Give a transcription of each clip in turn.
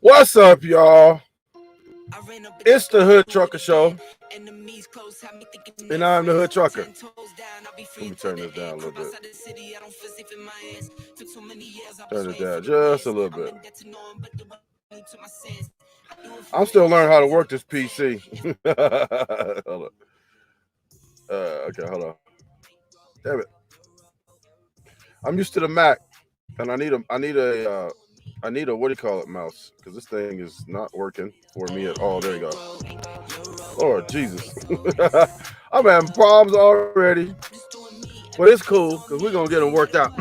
What's up, y'all? It's the Hood Trucker Show, and I'm the Hood Trucker. Let me turn this down a little bit. Turn it down just a little bit. I'm still learning how to work this PC. Hold on. Okay, hold on. Damn it. I'm used to the Mac, and I need a what do you call it, mouse? Because this thing is not working for me at all. There you go. Lord Jesus. I'm having problems already. But it's cool because we're gonna get them worked out.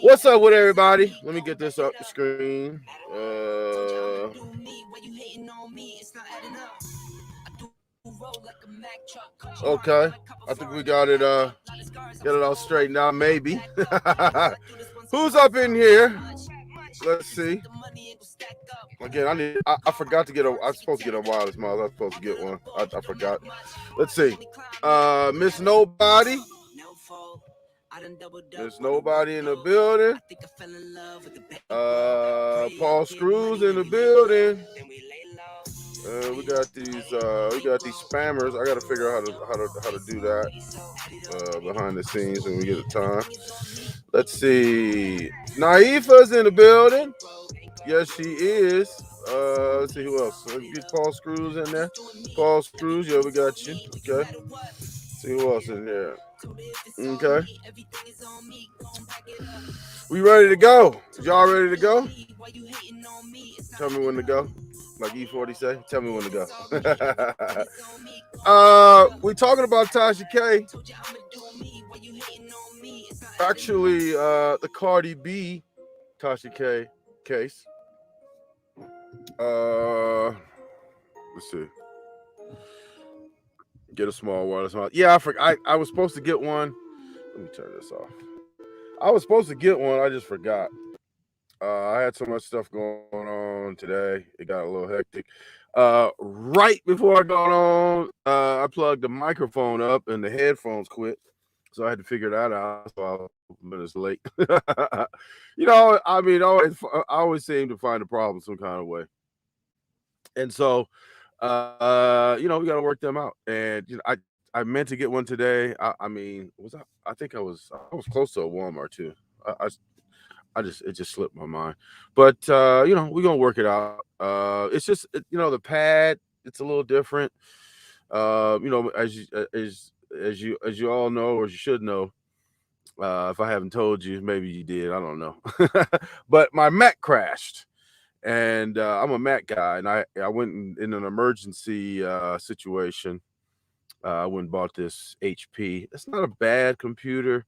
What's up with everybody? Let me get this up the screen. Okay, I think we got it. Get it all straightened out. Maybe. Who's up in here? Let's see. Again, I forgot to get a. I'm supposed to get a wireless mouse. I was supposed to get one. I forgot. Let's see. Miss Nobody. There's nobody in the building. Paul Screws in the building. We got these spammers. I got to figure out how to do that behind the scenes when we get the time. Let's see. Naifa's in the building. Yes, she is. Let's see who else. Let's get Paul Screws in there. Paul Screws, yeah, we got you. Okay. Let's see who else in there. Okay. We ready to go? Y'all ready to go? Tell me when to go. Like E40 say, tell me when to go. We talking about Tasha K. Actually, the Cardi B Tasha K case. Let's see. Get a small wireless mouse. Yeah, I was supposed to get one. Let me turn this off. I was supposed to get one. I just forgot. I had so much stuff going on today. It got a little hectic. Right before I got on, I plugged the microphone up and the headphones quit. So I had to figure that out. So I was minutes late. You know, I mean, I always seem to find a problem some kind of way. And so, you know, we got to work them out. And you know, I meant to get one today. I mean, I think I was close to a Walmart too. It just slipped my mind. But you know, we're gonna work it out. It's just you know, the pad, it's a little different. You know, as you all know, or you should know. If I haven't told you, maybe you did. I don't know. But my Mac crashed. And I'm a Mac guy, and I went in an emergency situation. I went and bought this HP. It's not a bad computer.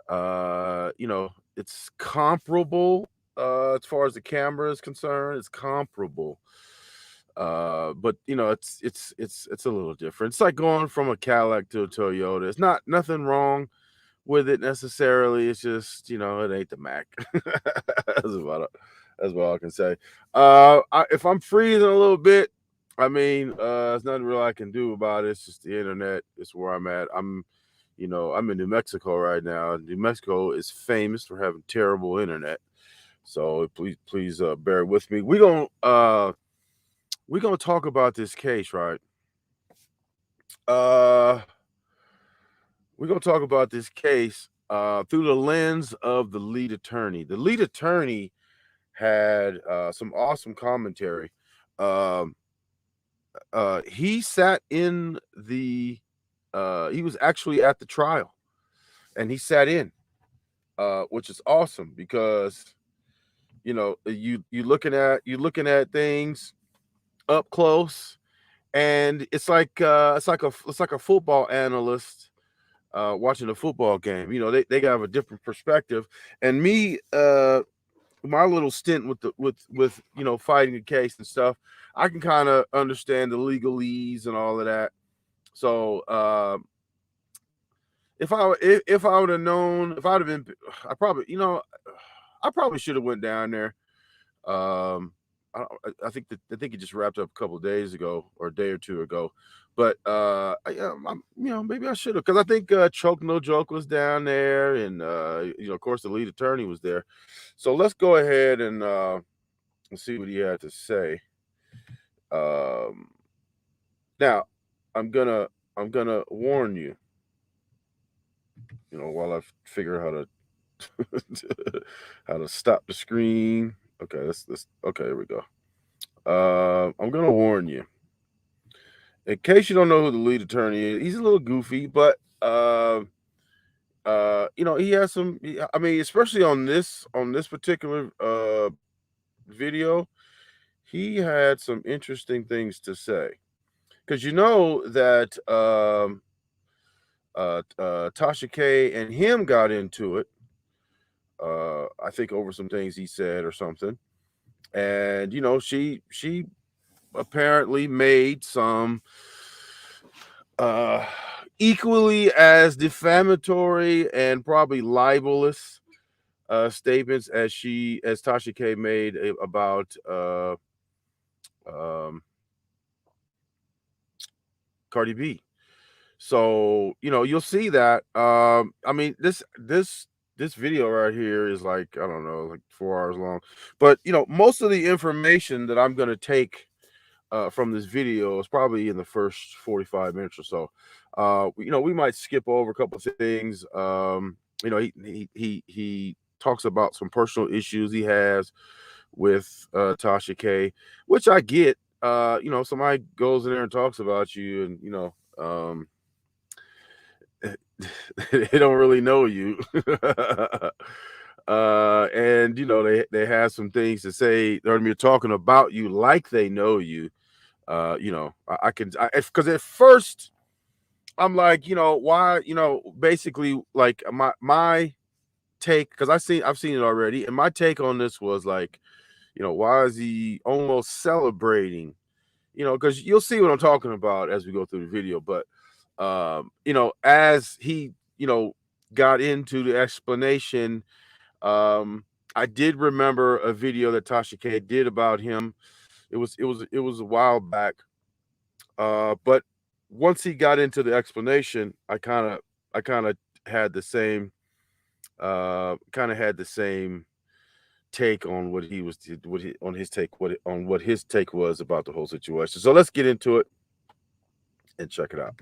You know, it's comparable as far as the camera is concerned. It's comparable, but you know, it's a little different. It's like going from a Cadillac to a Toyota. It's nothing wrong with it necessarily. It's just, you know, it ain't the Mac. That's what I can say. If I'm freezing a little bit, I mean, there's nothing real I can do about it. It's just the internet. It's where I'm at. I'm in New Mexico right now. New Mexico is famous for having terrible internet. So please bear with me. We're gonna talk about this case, right? We're gonna talk about this case through the lens of the lead attorney. The lead attorney had some awesome commentary. He sat in the he was actually at the trial, and he sat in, which is awesome because you know you looking at things up close, and it's like a football analyst watching a football game. You know, they have a different perspective, and me my little stint with you know, fighting the case and stuff, I can kind of understand the legalese and all of that. So if I would have known, if I'd have been, I probably should have went down there. I I think it just wrapped up a couple of days ago or a day or two ago. But maybe I should have, because I think Choke No Joke was down there, and of course the lead attorney was there. So let's go ahead and see what he had to say. Now I'm gonna warn you. While I figure how to how to stop the screen. Okay, okay, here we go. I'm gonna warn you. In case you don't know who the lead attorney is, he's a little goofy, but he has some. I mean, especially on this particular video, he had some interesting things to say. Because that Tasha K and him got into it. I think over some things he said or something, and she apparently made some equally as defamatory and probably libelous statements as Tasha K made about Cardi B. So you'll see that. I mean, this video right here is like, I don't know, like 4 hours long, but most of the information that I'm going to take from this video is probably in the first 45 minutes or so. We might skip over a couple of things. He talks about some personal issues he has with Tasha K, which I get. Somebody goes in there and talks about you, and they don't really know you. And they have some things to say. They're talking about you like they know you. I can, because at first I'm like, why, basically, like my take, because I've seen it already, and my take on this was like, why is he almost celebrating? Because you'll see what I'm talking about as we go through the video. But as he got into the explanation, I did remember a video that Tasha K did about him. It was a while back. But once he got into the explanation, I kind of had the same take on what his take was about the whole situation. So let's get into it and check it out.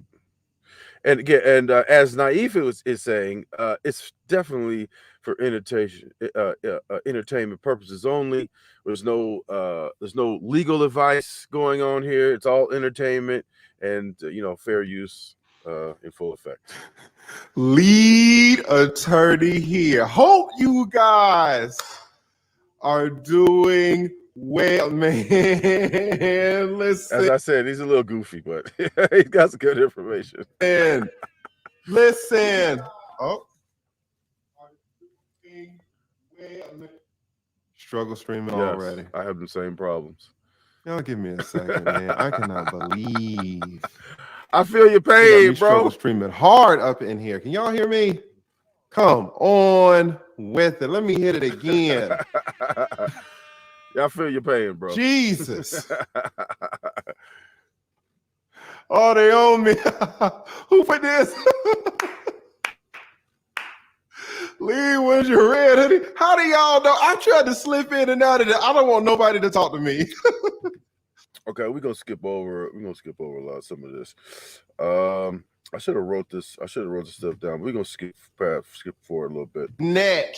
And again, and as Naif is saying, it's definitely for entertainment purposes only. There's no legal advice going on here. It's all entertainment and fair use in full effect. Lead attorney here. Hope you guys are doing well, man. Listen. As I said, he's a little goofy, but he's got some good information. Listen. Oh. Struggle streaming already. I have the same problems. Y'all give me a second, man. I cannot believe. I feel your pain, bro. Struggle streaming hard up in here. Can y'all hear me? Come on with it. Let me hit it again. Yeah, I feel your pain, bro. Jesus. Oh, they own me. Who put this? Lee, where's your red hoodie? How do y'all know? I tried to slip in and out of it. I don't want nobody to talk to me. Okay, we're gonna skip over a lot of some of this. I should have wrote this stuff down. We're gonna skip forward a little bit. Neck.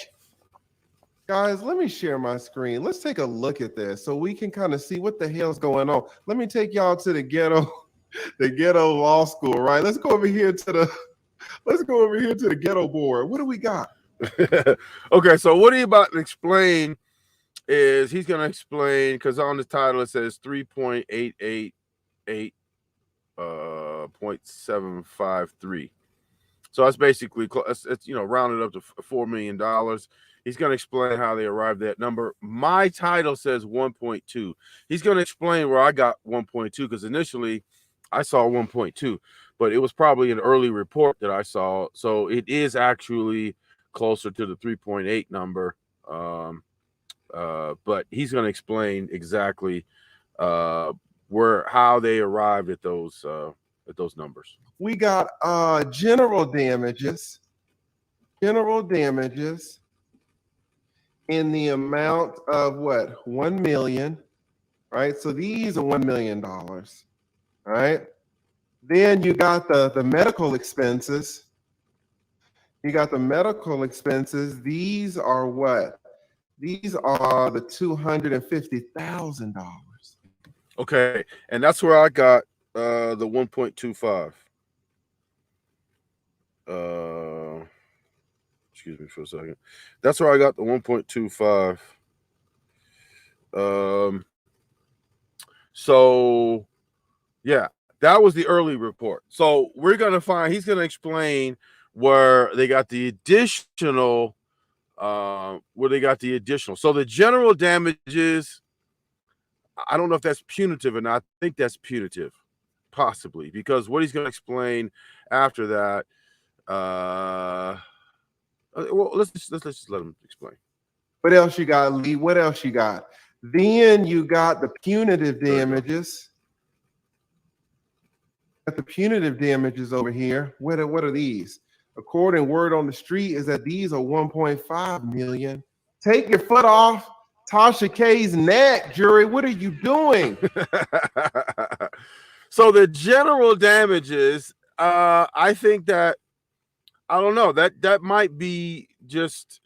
Guys, let me share my screen. Let's take a look at this so we can kind of see what the hell's going on. Let me take y'all to the ghetto law school, right? Let's go over here to the ghetto board. What do we got? Okay, so what he about to explain is he's going to explain, because on the title it says 3.888 .753. So that's basically it's rounded up to $4 million. He's going to explain how they arrived at that number. My title says 1.2. He's going to explain where I got 1.2, because initially I saw 1.2, but it was probably an early report that I saw. So it is actually closer to the 3.8 number. But he's going to explain exactly how they arrived at those numbers. We got general damages in the amount of what? 1 million, right? So these are $1 million, right? Then you got the medical expenses. You got the medical expenses. These are what? These are the $250,000. Okay, and that's where I got the 1.25. Excuse me for a second. That's where I got the 1.25. So yeah, that was the early report. So he's gonna explain where they got the additional. So the general damages, I don't know if that's punitive or not. I think that's punitive, possibly, because what he's going to explain after that. Well, let's just let him explain. What else you got, Lee? What else you got? Then you got the punitive damages. Got the punitive damages over here. What are these? According word on the street is that these are 1.5 million. Take your foot off Tasha K's neck, jury. What are you doing? So the general damages, I think that, I don't know, that might be just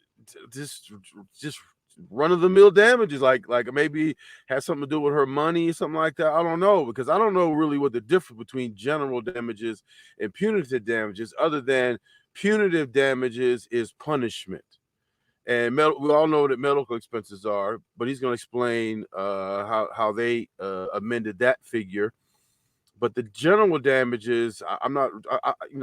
run-of-the-mill damages, like maybe has something to do with her money, something like that. I don't know, because I don't know really what the difference between general damages and punitive damages, other than punitive damages is punishment. And we all know what medical expenses are, but he's going to explain how they amended that figure. But the general damages, I'm not,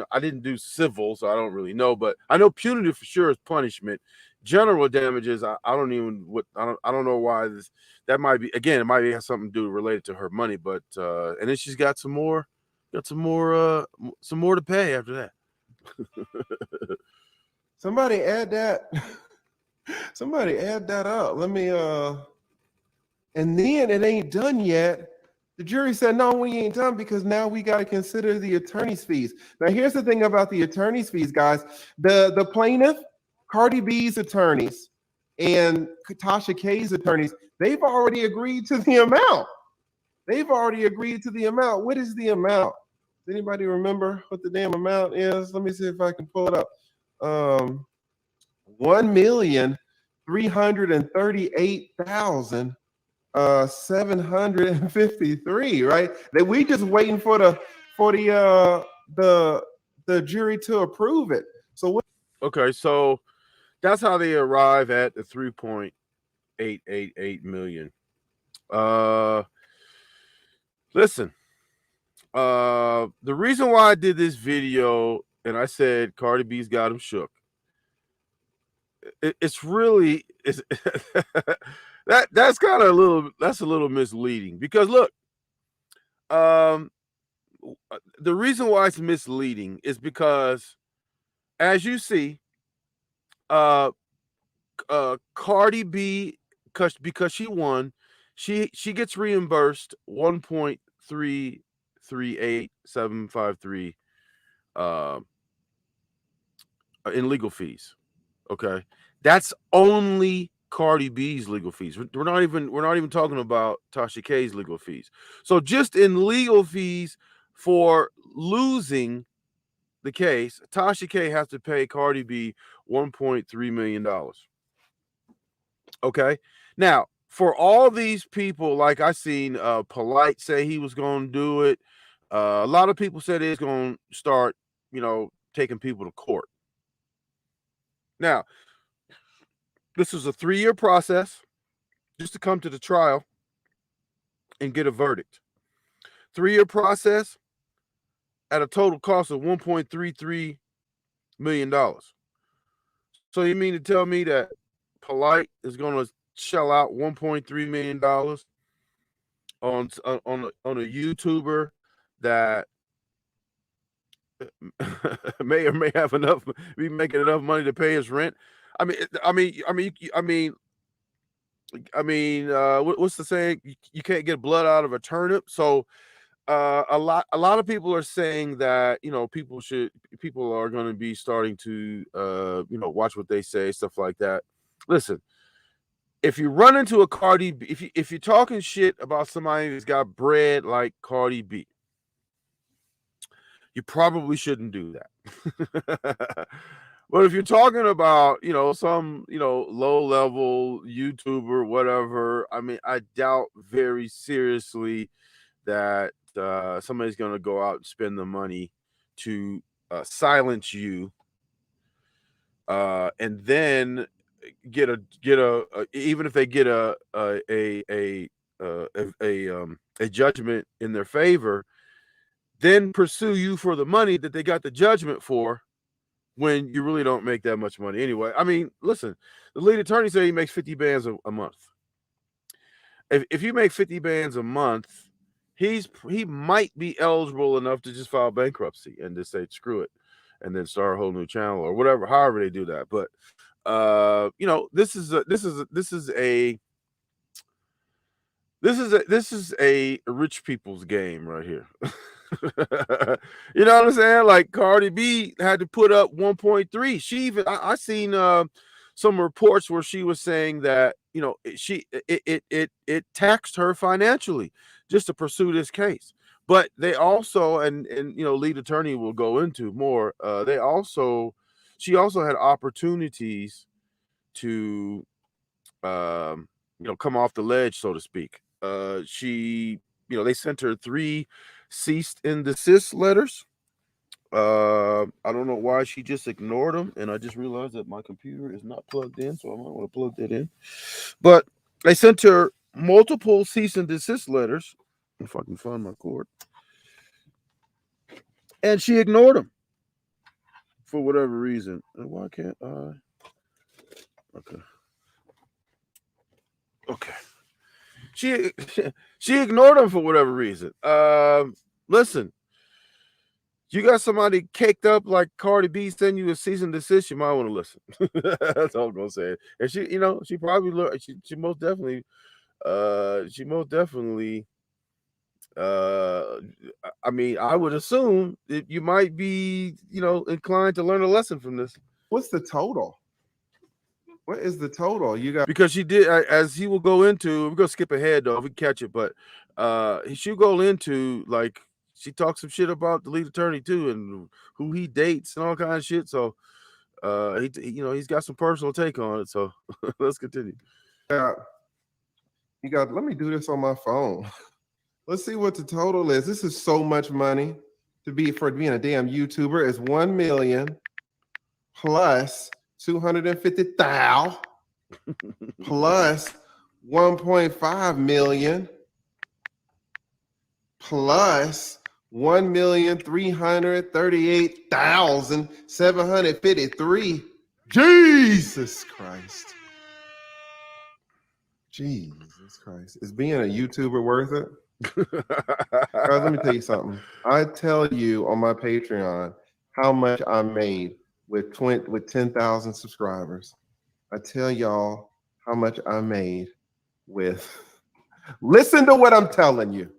I didn't do civil, so I don't really know. But I know punitive for sure is punishment. General damages, I don't know why this. That might be, again, it might have something to do related to her money. But and then she's got some more to pay after that. Somebody add that. Somebody add that up. Let me and then it ain't done yet. The jury said, no, we ain't done, because now we got to consider the attorney's fees. Now, here's the thing about the attorney's fees, guys. The plaintiff, Cardi B's attorneys, and Tasha K's attorneys, they've already agreed to the amount. What is the amount? Does anybody remember what the damn amount is? Let me see if I can pull it up. 1,338,753, right? That we just waiting for the jury to approve it. So what? Okay, so that's how they arrive at the 3.888 million. Listen, the reason why I did this video and I said Cardi B's got him shook, it's really that's kind of a little misleading, because look, the reason why it's misleading is because, as you see, Cardi B, because she won, she gets reimbursed 1.338753 in legal fees. Okay, that's only Cardi B's legal fees. We're not even talking about Tasha K's legal fees. So just in legal fees for losing the case, Tasha K has to pay Cardi B $1.3 million. Okay, now for all these people, like I seen Polite say he was going to do it. A lot of people said it's going to start, taking people to court. Now, this is a 3-year process just to come to the trial and get a verdict. 3-year process at a total cost of $1.33 million. So you mean to tell me that Polite is going to shell out $1.3 million on a YouTuber that may or may have be making enough money to pay his rent? I mean, I mean, what's the saying? You can't get blood out of a turnip. So a lot of people are saying that, you know, people are going to be starting to you know, watch what they say, stuff like that. Listen, if you run into a Cardi B, if you're talking shit about somebody who's got bread like Cardi B, you probably shouldn't do that. But if you're talking about, you know, some, you know, low level YouTuber, whatever, I mean, I doubt very seriously that somebody's going to go out and spend the money to silence you, and then get a even if they get a judgment in their favor, then pursue you for the money that they got the judgment for, when you really don't make that much money anyway. I mean, listen, the lead attorney said he makes 50 bands a month. If you make 50 bands a month, he might be eligible enough to just file bankruptcy and just say screw it, and then start a whole new channel or whatever, however they do that. But you know, this is a rich people's game right here. You know what I'm saying? Like Cardi B had to put up 1.3. She even I seen some reports where she was saying that, you know, it taxed her financially just to pursue this case. But they also, and you know, lead attorney will go into more. She also had opportunities to you know, come off the ledge, so to speak. She, you know, they sent her 3 cease and desist letters. I don't know why she just ignored them, and I just realized that my computer is not plugged in, so I might want to plug that in. But they sent her multiple cease and desist letters, if I can find my cord, and she ignored them for whatever reason. And why can't I? Okay. She ignored them for whatever reason. Listen, you got somebody caked up like Cardi B send you a cease and desist, you might want to listen. That's all I'm gonna say. And she, you know, she probably learned. She most definitely, I mean, I would assume that you might be, you know, inclined to learn a lesson from this. What's the total? What is the total? You got, Because she did, as he will go into, we're gonna skip ahead though if we catch it, but she'll go into, like, she talks some shit about the lead attorney too, and who he dates and all kinds of shit. So he you know, he's got some personal take on it. So let's continue. you got, let me do this on my phone. Let's see what the total is. This is so much money for being a damn YouTuber. Is 1 million plus 250,000 plus 1.5 million plus 1,338,753. Jesus Christ. Jesus Christ. Is being a YouTuber worth it? Guys, let me tell you something. I tell you on my Patreon how much I made with 10,000 subscribers. I tell y'all how much I made with, listen to what I'm telling you.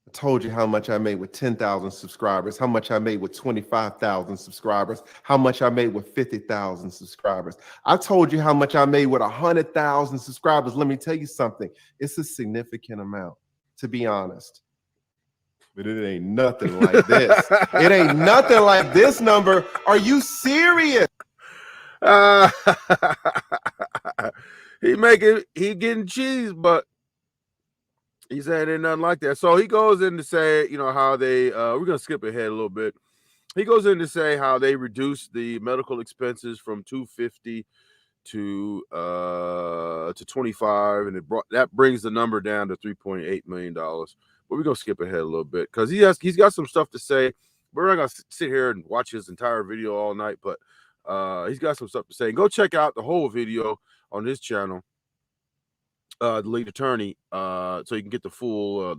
I told you how much I made with 10,000 subscribers, how much I made with 25,000 subscribers, how much I made with 50,000 subscribers. I told you how much I made with 100,000 subscribers. Let me tell you something. It's a significant amount, to be honest. But it ain't nothing like this. It ain't nothing like this number. Are you serious? He getting cheese, but he said ain't nothing like that. So he goes in to say, you know, how they we're gonna skip ahead a little bit. He goes in to say how they reduced the medical expenses from 250 to 25, and that brings the number down to $3.8 million. But we're gonna skip ahead a little bit because he's got some stuff to say. We're not gonna sit here and watch his entire video all night, but he's got some stuff to say. Go check out the whole video on his channel, the lead attorney, so you can get the full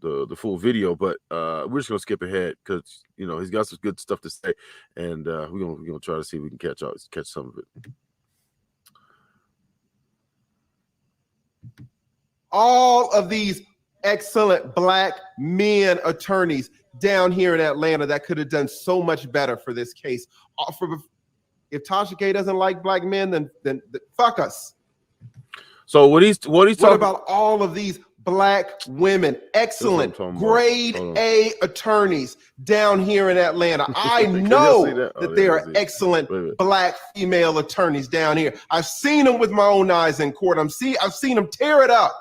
the full video, but we're just gonna skip ahead because he's got some good stuff to say, and we're gonna try to see if we can catch some of it. All of these excellent black men attorneys down here in Atlanta that could have done so much better for this case. If Tasha K doesn't like black men, then fuck us. So what talking about all of these black women, excellent grade A attorneys down here in Atlanta? I know that there are excellent black female attorneys down here. I've seen them with my own eyes in court. I've seen them tear it up.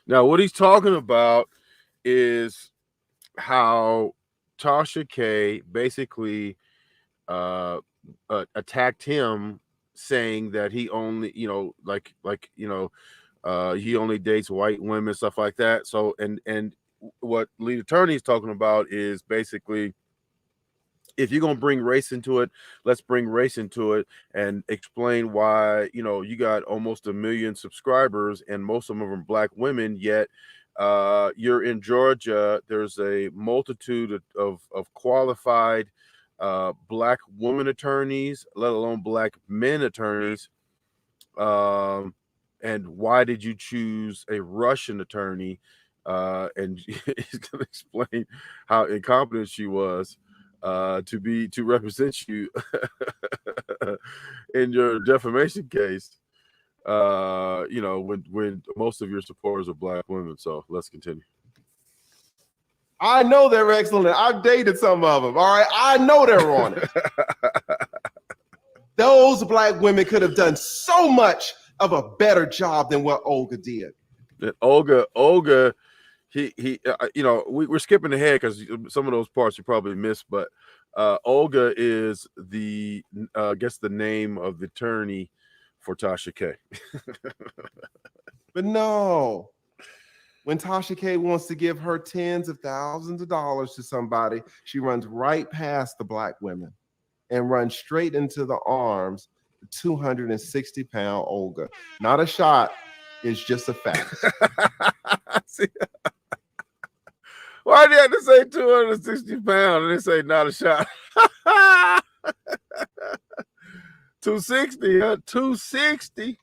Now, what he's talking about is how Tasha K basically attacked him, saying that he only, he only dates white women, stuff like that. So, and what lead attorney is talking about is basically, if you're going to bring race into it, let's bring race into it and explain why, you got almost 1 million subscribers and most of them are black women, yet you're in Georgia. There's a multitude of qualified black woman attorneys, let alone black men attorneys. And why did you choose a Russian attorney? And he's going to explain how incompetent she was to represent you in your defamation case, when most of your supporters are black women. So let's continue. I know they're excellent. I've dated some of them. All right, I know they're on it. Those black women could have done so much of a better job than what Olga did. And Olga, we're skipping ahead because some of those parts you probably missed, but Olga is I guess the name of the attorney for Tasha K. But no, when Tasha K wants to give her tens of thousands of dollars to somebody, she runs right past the black women and runs straight into the arms of 260-pound Olga. Not a shot, it's just a fact. Why do you have to say 260 pounds and they say not a shot? 260, huh? 260.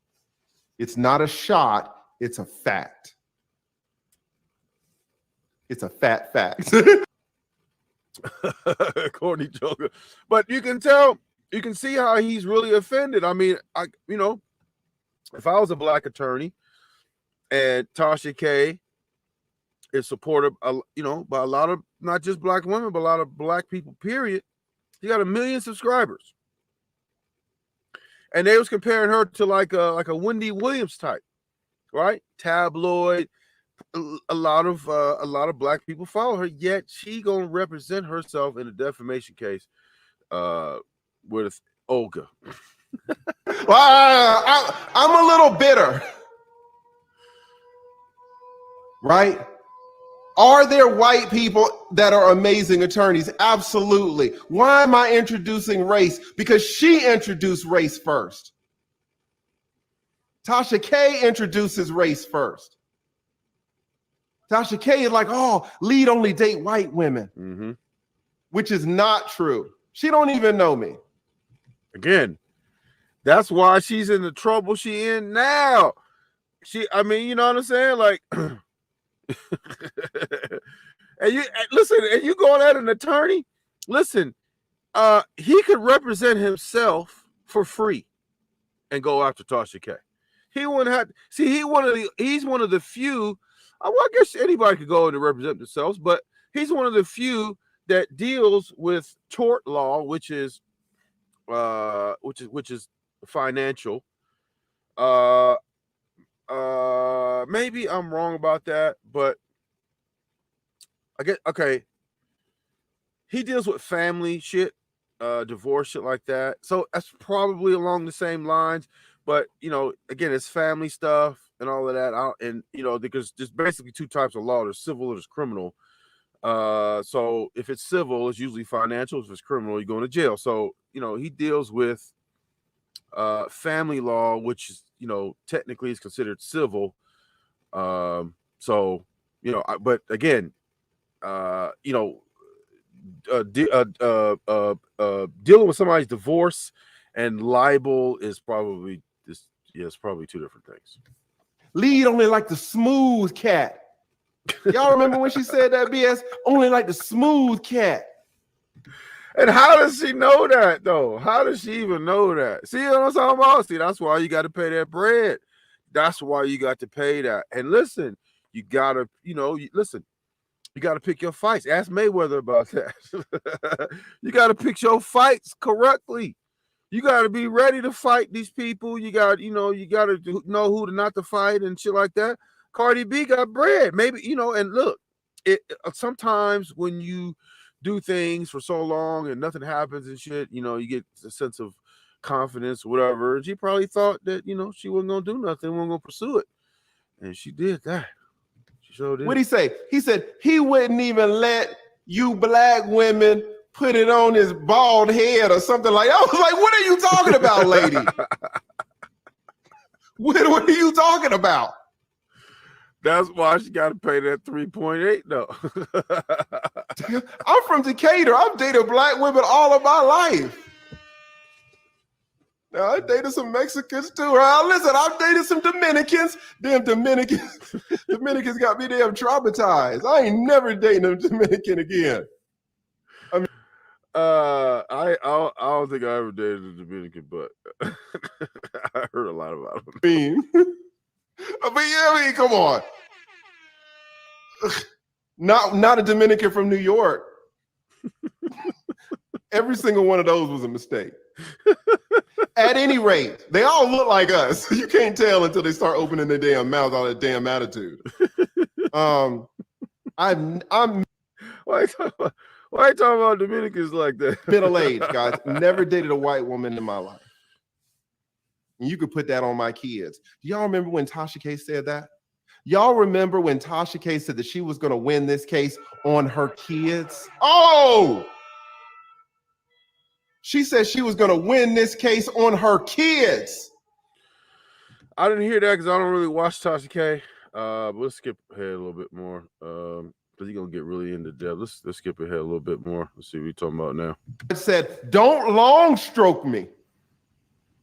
It's not a shot, it's a fact. It's a fat fact. Corny joker. But you can tell, you can see how he's really offended. I mean, if I was a black attorney and Tasha K is supported, by a lot of not just black women, but a lot of black people, period. She got 1 million subscribers. And they was comparing her to like a Wendy Williams type, right? Tabloid. A lot of black people follow her, yet she gonna represent herself in a defamation case with Olga. Well, I'm a little bitter, right? Are there white people that are amazing attorneys? Absolutely. Why am I introducing race? Because she introduced race first. Tasha K introduces race first. Tasha K is like, oh, lead only date white women, which is not true. She don't even know me. Again, that's why she's in the trouble she in now. You know what I'm saying? Like, and you listen, and you going at an attorney, listen, he could represent himself for free and go after Tasha K. He wouldn't have, see, he's one of the few. Well, I guess anybody could go in and represent themselves, but he's one of the few that deals with tort law, which is financial. Maybe I'm wrong about that, but I get okay. He deals with family shit, divorce shit like that. So that's probably along the same lines. But again, it's family stuff and all of that. Because there's basically two types of law: there's civil and there's criminal. So if it's civil, it's usually financial. If it's criminal, you're going to jail. So he deals with family law, which is technically is considered civil. So But again, dealing with somebody's divorce and libel is probably it's probably two different things. Lead only like the smooth cat. Y'all remember when she said that BS? Only like the smooth cat. And how does she know that though? How does she even know that? See what I'm talking about? See, that's why you got to pay that bread. That's why you got to pay that. And listen, you gotta, listen. You got to pick your fights. Ask Mayweather about that. You got to pick your fights correctly. You got to be ready to fight these people. You got, you got to know who to not to fight and shit like that. Cardi B got bread, maybe, and look, sometimes when you do things for so long and nothing happens and shit, you get a sense of confidence or whatever. And she probably thought that, she wasn't going to do nothing, wasn't going to pursue it. And she did that. What'd he say? He said he wouldn't even let you black women put it on his bald head or something like that. I was like, what are you talking about, lady? What are you talking about? That's why she got to pay that 3.8 though. I'm from Decatur. I've dated black women all of my life. Now, I dated some Mexicans too. Listen, I've dated some Dominicans. Damn Dominicans got me damn traumatized. I ain't never dating a Dominican again. I mean, I don't think I ever dated a Dominican, but I heard a lot about them. I mean, come on. Not a Dominican from New York. Every single one of those was a mistake. At any rate, they all look like us. You can't tell until they start opening their damn mouth, all that damn attitude. I'm why are you talking about Dominicans like that? Middle-aged, guys. Never dated a white woman in my life. And you could put that on my kids. Do y'all remember when Tasha K said that? Y'all remember when Tasha K said that she was going to win this case on her kids? Oh! She said she was going to win this case on her kids. I didn't hear that because I don't really watch Tasha K. But let's skip ahead a little bit more. Because you're going to get really into depth. Let's skip ahead a little bit more. Let's see what you're talking about now. It said, don't long stroke me.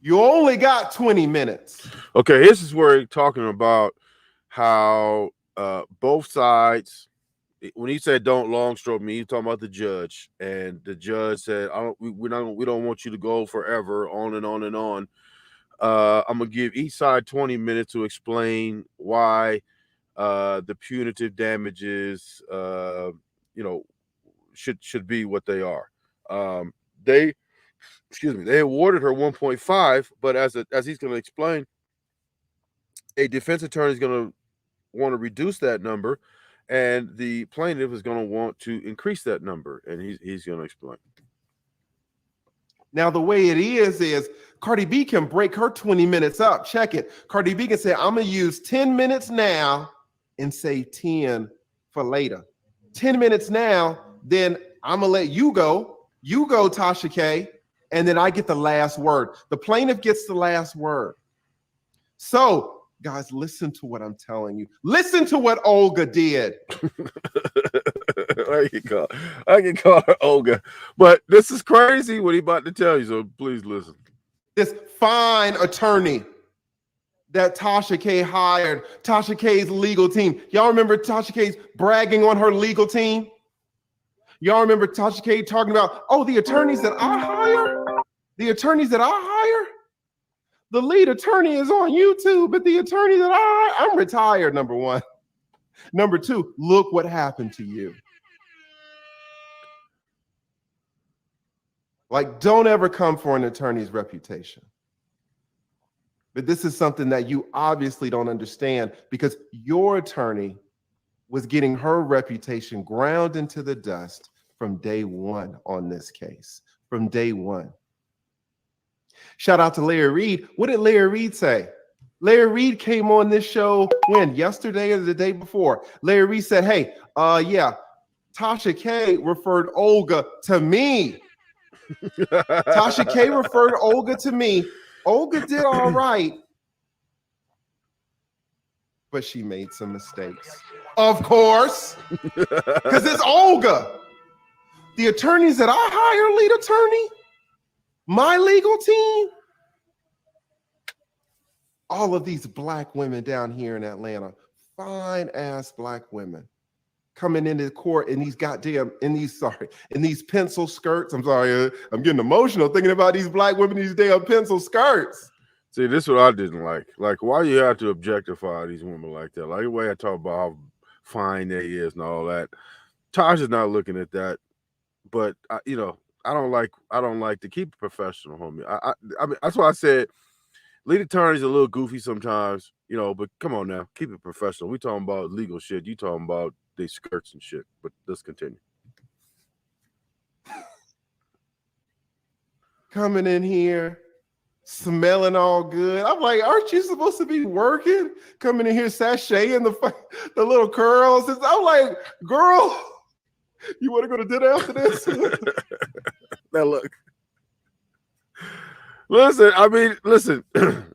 You only got 20 minutes. Okay, this is where he's talking about how both sides, when he said don't long stroke me, he's talking about the judge. And the judge said, we don't want you to go forever, on and on and on. I'm gonna give each side 20 minutes to explain why the punitive damages should be what they are. They awarded her 1.5, but as he's gonna explain, a defense attorney is gonna want to reduce that number, and the plaintiff is going to want to increase that number, and he's going to explain. Now, the way it is Cardi B can break her 20 minutes up. Check it. Cardi B can say, I'm going to use 10 minutes now and save 10 for later. 10 minutes now, then I'm going to let you go. You go, Tasha K, and then I get the last word. The plaintiff gets the last word. So, guys, listen to what I'm telling you. Listen to what Olga did. I can call her Olga. But this is crazy what he's about to tell you, so please listen. This fine attorney that Tasha K hired, Tasha K's legal team. Y'all remember Tasha K's bragging on her legal team? Y'all remember Tasha K talking about, oh, the attorneys that I hire? The attorneys that I hire? The lead attorney is on YouTube, but the attorney that I'm retired, number one. Number two, look what happened to you. Like, don't ever come for an attorney's reputation. But this is something that you obviously don't understand, because your attorney was getting her reputation ground into the dust from day one on this case, from day one. Shout out to Larry Reed. What did Larry Reed say? Larry Reed came on this show when? Yesterday or the day before? Larry Reed said, hey, Tasha K referred Olga to me. Tasha K referred Olga to me. Olga did all right. but she made some mistakes. Of course, because it's Olga. The attorneys that I hire, lead attorney, my legal team, all of these black women down here in Atlanta, fine ass black women coming into court in these in these pencil skirts. I'm sorry, I'm getting emotional thinking about these black women, these damn pencil skirts. See, this is what I didn't like. Like, why you have to objectify these women like that? Like the way I talk about how fine they is and all that. Tasha's not looking at that, but I don't like to keep it professional, homie. I mean, that's why I said lead attorney's a little goofy sometimes, but come on now, keep it professional. We talking about legal shit. You talking about they skirts and shit. But let's continue. Coming in here, smelling all good. I'm like, aren't you supposed to be working? Coming in here, sashaying the little curls. I'm like, girl, you want to go to dinner after this? Now look. Listen.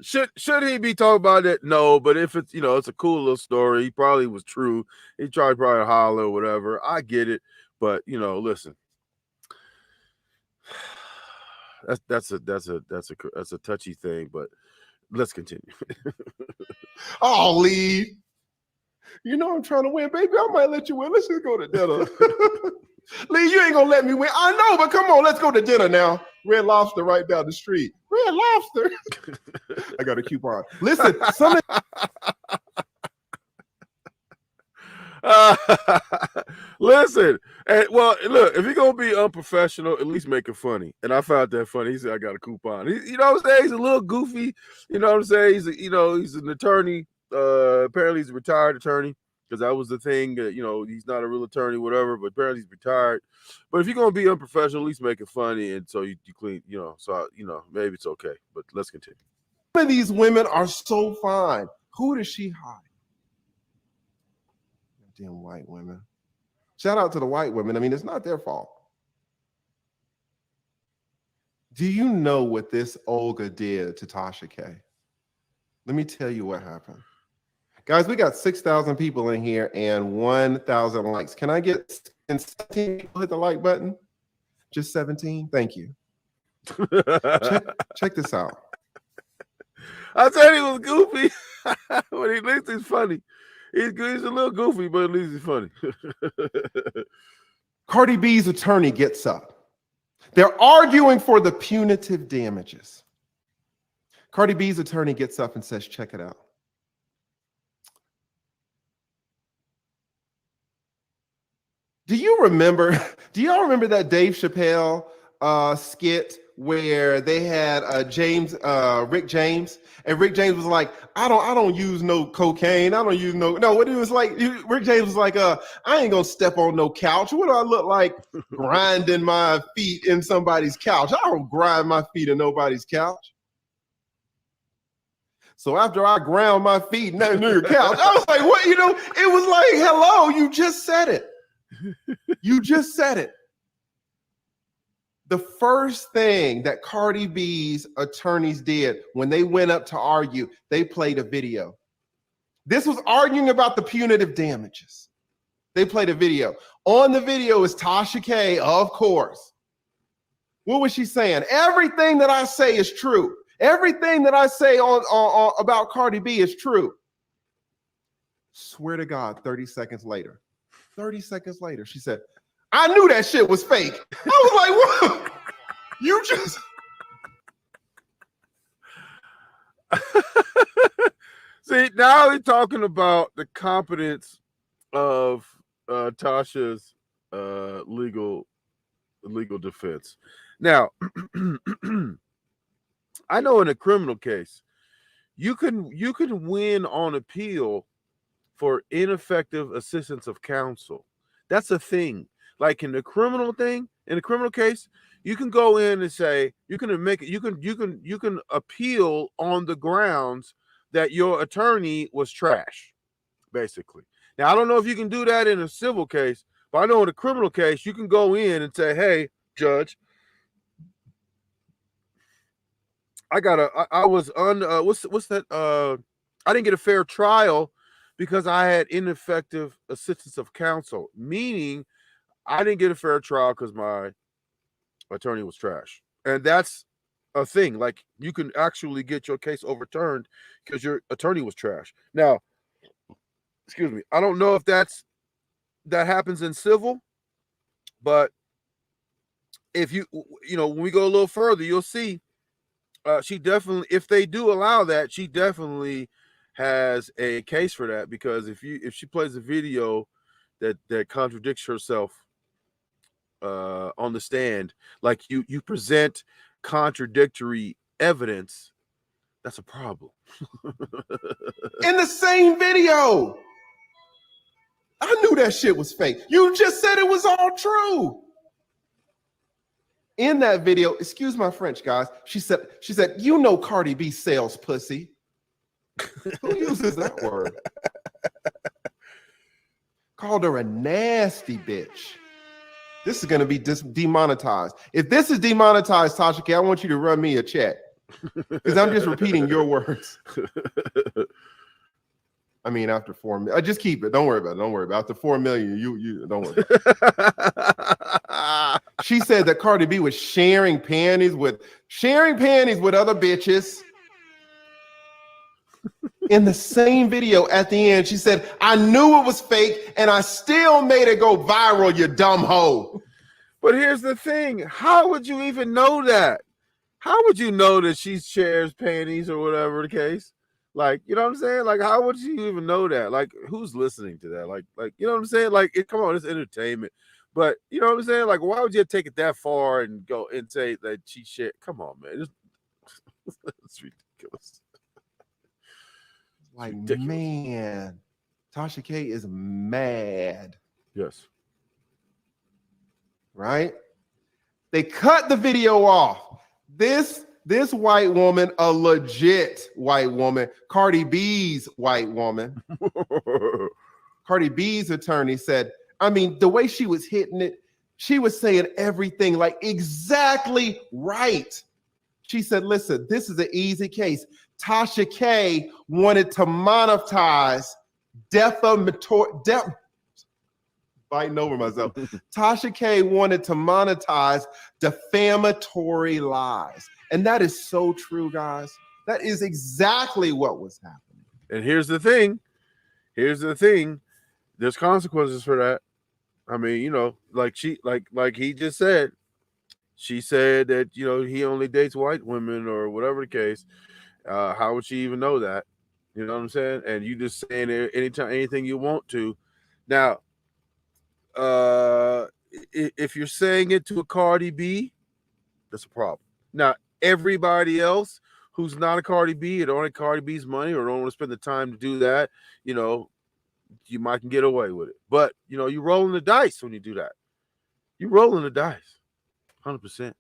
Should he be talking about it? No, but if it's it's a cool little story, he probably was true. He tried probably to holler or whatever. I get it, but listen. That's a touchy thing, but let's continue. I'll leave. I'm trying to win, baby. I might let you win. Let's just go to dinner. Lee, you ain't gonna let me win. I know, but come on, let's go to dinner now. Red Lobster right down the street. Red Lobster. I got a coupon. Listen, listen. And well, look, if you're gonna be unprofessional, at least make it funny. And I found that funny. He said, "I got a coupon." You know what I'm saying? He's a little goofy. You know what I'm saying? He's an attorney. Apparently, he's a retired attorney. Because that was the thing, he's not a real attorney, whatever, but apparently he's retired. But if you're going to be unprofessional, at least make it funny. And so you clean, maybe it's okay. But let's continue. Some of these women are so fine. Who does she hire? Damn white women. Shout out to the white women. I mean, it's not their fault. Do you know what this Olga did to Tasha K? Let me tell you what happened. Guys, we got 6,000 people in here and 1,000 likes. Can I get 17 people hit the like button? Just 17? Thank you. Check this out. I said he was goofy, but at least he's funny. He's a little goofy, but at least he's funny. Cardi B's attorney gets up. They're arguing for the punitive damages. Cardi B's attorney gets up and says, check it out. Do y'all remember that Dave Chappelle skit where they had Rick James, and Rick James was like, I don't use no cocaine. I don't use what it was like. Rick James was like, I ain't gonna step on no couch. What do I look like grinding my feet in somebody's couch? I don't grind my feet in nobody's couch. So after I ground my feet in your couch, I was like, what? It was like, hello, you just said it. You just said it. The first thing that Cardi B's attorneys did when they went up to argue, they played a video. This was arguing about the punitive damages. They played a video. On the video is Tasha K, of course. What was she saying? Everything that I say is true. Everything that I say on about Cardi B is true. Swear to God, 30 seconds later, she said, I knew that shit was fake. I was like, what? You just... See, now they're talking about the competence of Tasha's legal defense. Now, I know in a criminal case, you can win on appeal for ineffective assistance of counsel. That's a thing. Like in the criminal case, you can go in and say you can appeal on the grounds that your attorney was trash, basically. Now I don't know if you can do that in a civil case, but I know in a criminal case you can go in and say, "Hey, judge, I didn't get a fair trial because I had ineffective assistance of counsel, meaning I didn't get a fair trial because my attorney was trash. And that's a thing. Like, you can actually get your case overturned because your attorney was trash. Now, excuse me, I don't know if that happens in civil, but if when we go a little further, you'll see she definitely, if they do allow that, she definitely has a case for that, because if she plays a video that contradicts herself on the stand, like you present contradictory evidence, that's a problem. In the same video, I knew that shit was fake. You just said it was all true. In that video, excuse my French, guys, she said, you know Cardi B sells pussy. Who uses that word? Called her a nasty bitch. This is going to be demonetized. If this is demonetized, Tasha K, I want you to run me a check, because I'm just repeating your words. I mean, after 4 million, just keep it. Don't worry about it. Don't worry about it. After 4 million, you don't worry about it. She said that Cardi B was sharing panties with other bitches. In the same video at the end, she said, I knew it was fake and I still made it go viral, you dumb hoe. But here's the thing. How would you even know that? How would you know that she shares panties or whatever the case? Like, you know what I'm saying? Like, how would you even know that? Like, who's listening to that? Like, you know what I'm saying? Like, come on, it's entertainment. But you know what I'm saying? Like, why would you take it that far and go and say that she shared? Come on, man. It's ridiculous. Like, man, Tasha K is mad. Yes. Right? They cut the video off. This white woman, a legit white woman, Cardi B's white woman. Cardi B's attorney said, I mean, the way she was hitting it, she was saying everything like exactly right. She said, listen, this is an easy case. Tasha K wanted to monetize biting over myself. Tasha K wanted to monetize defamatory lies. And that is so true, guys. That is exactly what was happening. And here's the thing. There's consequences for that. I mean, you know, like he just said, she said that, you know, he only dates white women or whatever the case. How would she even know that? You know what I'm saying? And you just saying anytime, anything you want to. Now, if you're saying it to a Cardi B, that's a problem. Now, everybody else who's not a Cardi B, or don't want Cardi B's money, or don't want to spend the time to do that, you know, you might can get away with it. But, you know, you're rolling the dice when you do that. You're rolling the dice, 100%.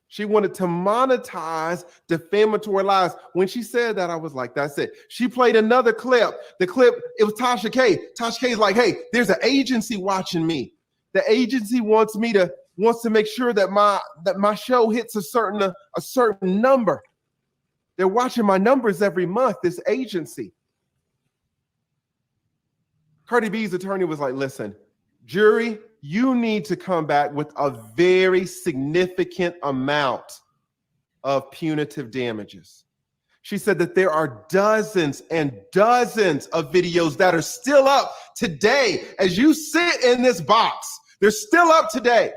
She wanted to monetize defamatory lies. When she said that, I was like, that's it. She played another clip. The clip, it was Tasha K. Tasha K is like, hey, there's an agency watching me. The agency wants to make sure that my show hits a certain number. They're watching my numbers every month, this agency. Cardi B's attorney was like, listen, jury, you need to come back with a very significant amount of punitive damages. She said that there are dozens and dozens of videos that are still up today. As you sit in this box, they're still up today.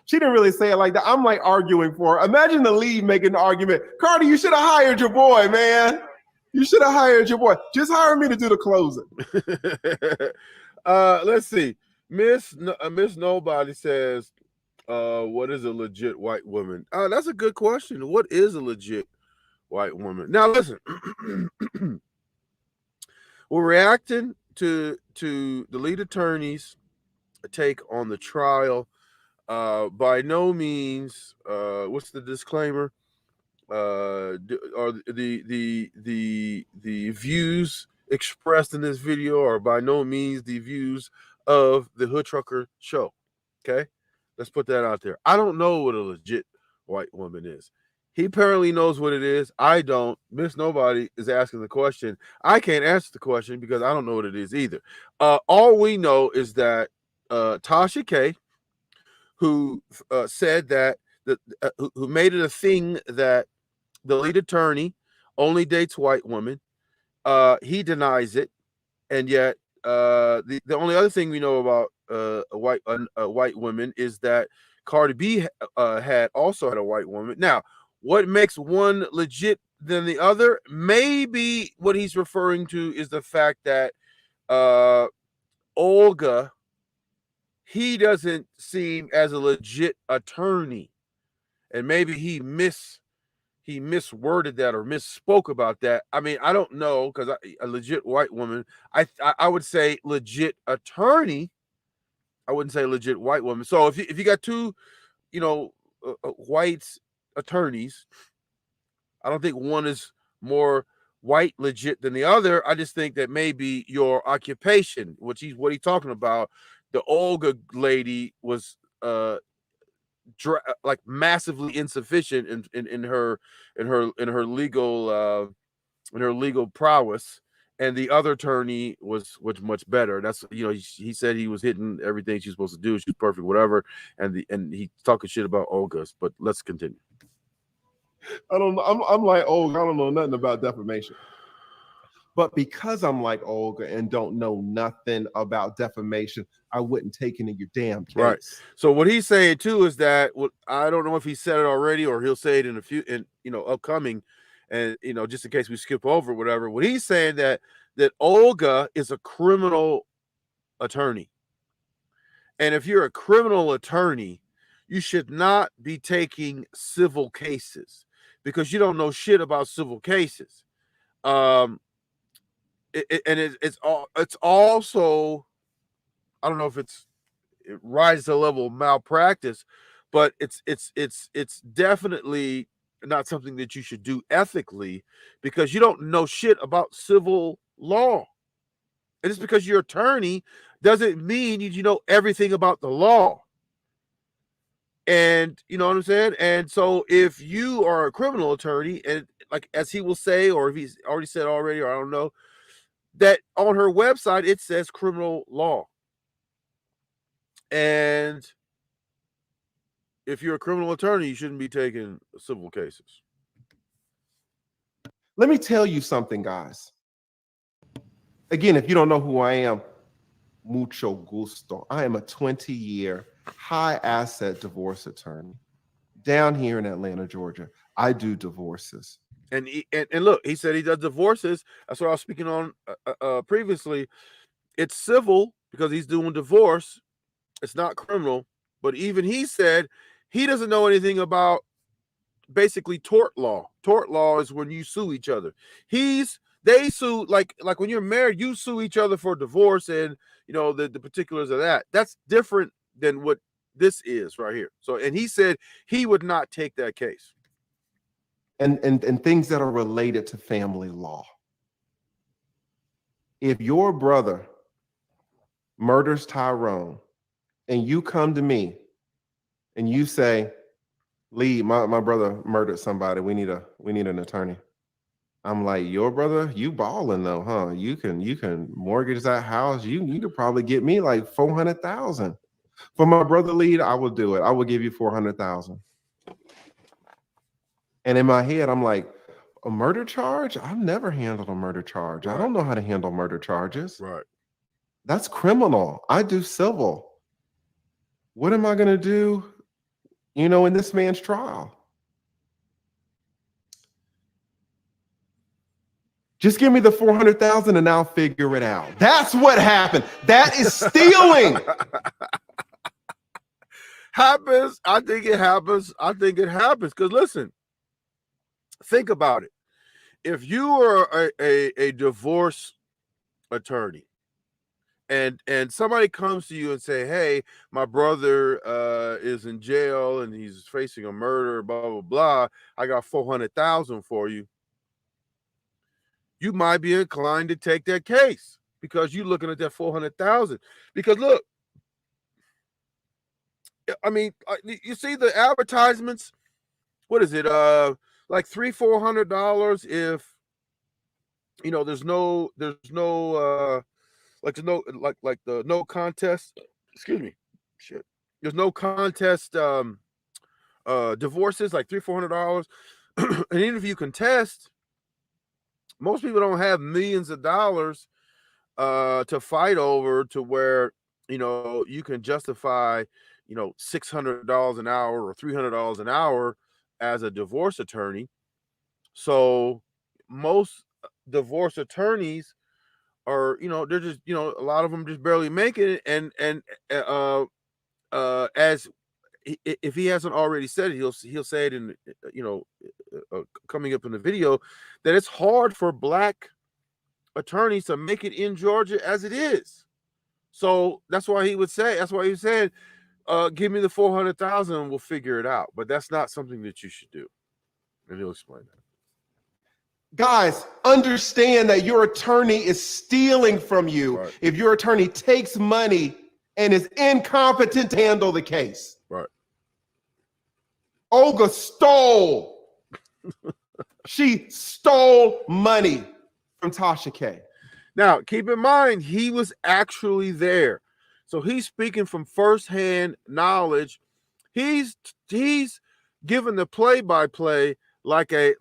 She didn't really say it like that. I'm like arguing for her. Imagine the lead making the argument. Cardi, you should have hired your boy, man. You should have hired your boy. Just hire me to do the closing. Let's see. Miss Nobody says, what is a legit white woman? That's a good question. What is a legit white woman? Now, listen. We're reacting to the lead attorney's take on the trial. By no means, what's the disclaimer? Are the views expressed in this video are by no means the views of the Hood Trucker show. Okay, let's put that out there. I don't know what a legit white woman is. He apparently knows what it is. I don't. Miss Nobody is asking the question. I can't answer the question because I don't know what it is either. All we know is that Tasha K, who said that who made it a thing that the lead attorney only dates white women. He denies it, and yet the only other thing we know about white women is that Cardi B had a white woman. Now, what makes one legit than the other? Maybe what he's referring to is the fact that Olga, he doesn't seem as a legit attorney, and maybe he misworded that or misspoke about that. I mean, I don't know, because a legit white woman, I would say legit attorney. I wouldn't say legit white woman. So if you got two, white attorneys, I don't think one is more white legit than the other. I just think that maybe your occupation, what he's talking about, the Olga lady was like massively insufficient in her legal prowess, and the other attorney was much better. That's he said he was hitting everything she's supposed to do. She's perfect, whatever, and he's talking shit about Olga's. But let's continue. I don't know. I'm like Olga. I don't know nothing about defamation. But because I'm like Olga and don't know nothing about defamation, I wouldn't take any of your damn case. Right. So what he's saying too is that I don't know if he said it already or he'll say it in a few upcoming, and just in case we skip over whatever. What he's saying that Olga is a criminal attorney, and if you're a criminal attorney, you should not be taking civil cases because you don't know shit about civil cases. It's also, I don't know if it rises to the level of malpractice, but it's definitely not something that you should do ethically because you don't know shit about civil law. And just because you're an attorney doesn't mean you know everything about the law. And you know what I'm saying? And so if you are a criminal attorney, and like as he will say, or if he's already said already, or I don't know, that on her website it says criminal law. And if you're a criminal attorney, you shouldn't be taking civil cases. Let me tell you something, guys. Again, if you don't know who I am, mucho gusto. I am a 20-year high asset divorce attorney down here in Atlanta, Georgia. I do divorces. And look, he said he does divorces. That's what I was speaking on previously. It's civil because he's doing divorce. It's not criminal. But even he said he doesn't know anything about basically tort law. Tort law is when you sue each other. They sue like when you're married, you sue each other for divorce, and the particulars of that. That's different than what this is right here. So, and he said he would not take that case. And things that are related to family law. If your brother murders Tyrone and you come to me and you say, Lee, my brother murdered somebody, we need an attorney. I'm like, your brother, you balling though, huh? You can mortgage that house. You could probably get me like $400,000. For my brother Lee, I will do it. I will give you $400,000. And in my head, I'm like, a murder charge? I've never handled a murder charge. Right. I don't know how to handle murder charges. Right. That's criminal. I do civil. What am I going to do, in this man's trial? Just give me the $400,000 and I'll figure it out. That's what happened. That is stealing. Happens. I think it happens. Because listen, think about it. If you are a divorce attorney and somebody comes to you and say, hey, my brother is in jail and he's facing a murder, blah, blah, blah. I got $400,000 for you. You might be inclined to take that case because you're looking at that $400,000. Because look, I mean, you see the advertisements what is it? Like $300-400 if there's no like there's no like the no contest. Excuse me. Shit. There's no contest divorces, like $300-400. And even if you contest, most people don't have millions of dollars to fight over to where you can justify $600 an hour or $300 an hour as a divorce attorney. So most divorce attorneys are they're just a lot of them just barely making it, and as if he hasn't already said it, he'll say it in coming up in the video, that it's hard for Black attorneys to make it in Georgia as it is. So that's why he said, give me the 400,000 and we'll figure it out. But that's not something that you should do. And he'll explain that. Guys, understand that your attorney is stealing from you. Right. If your attorney takes money and is incompetent to handle the case. Right. Olga stole. She stole money from Tasha K. Now, keep in mind, he was actually there. So he's speaking from firsthand knowledge. He's given the play-by-play like an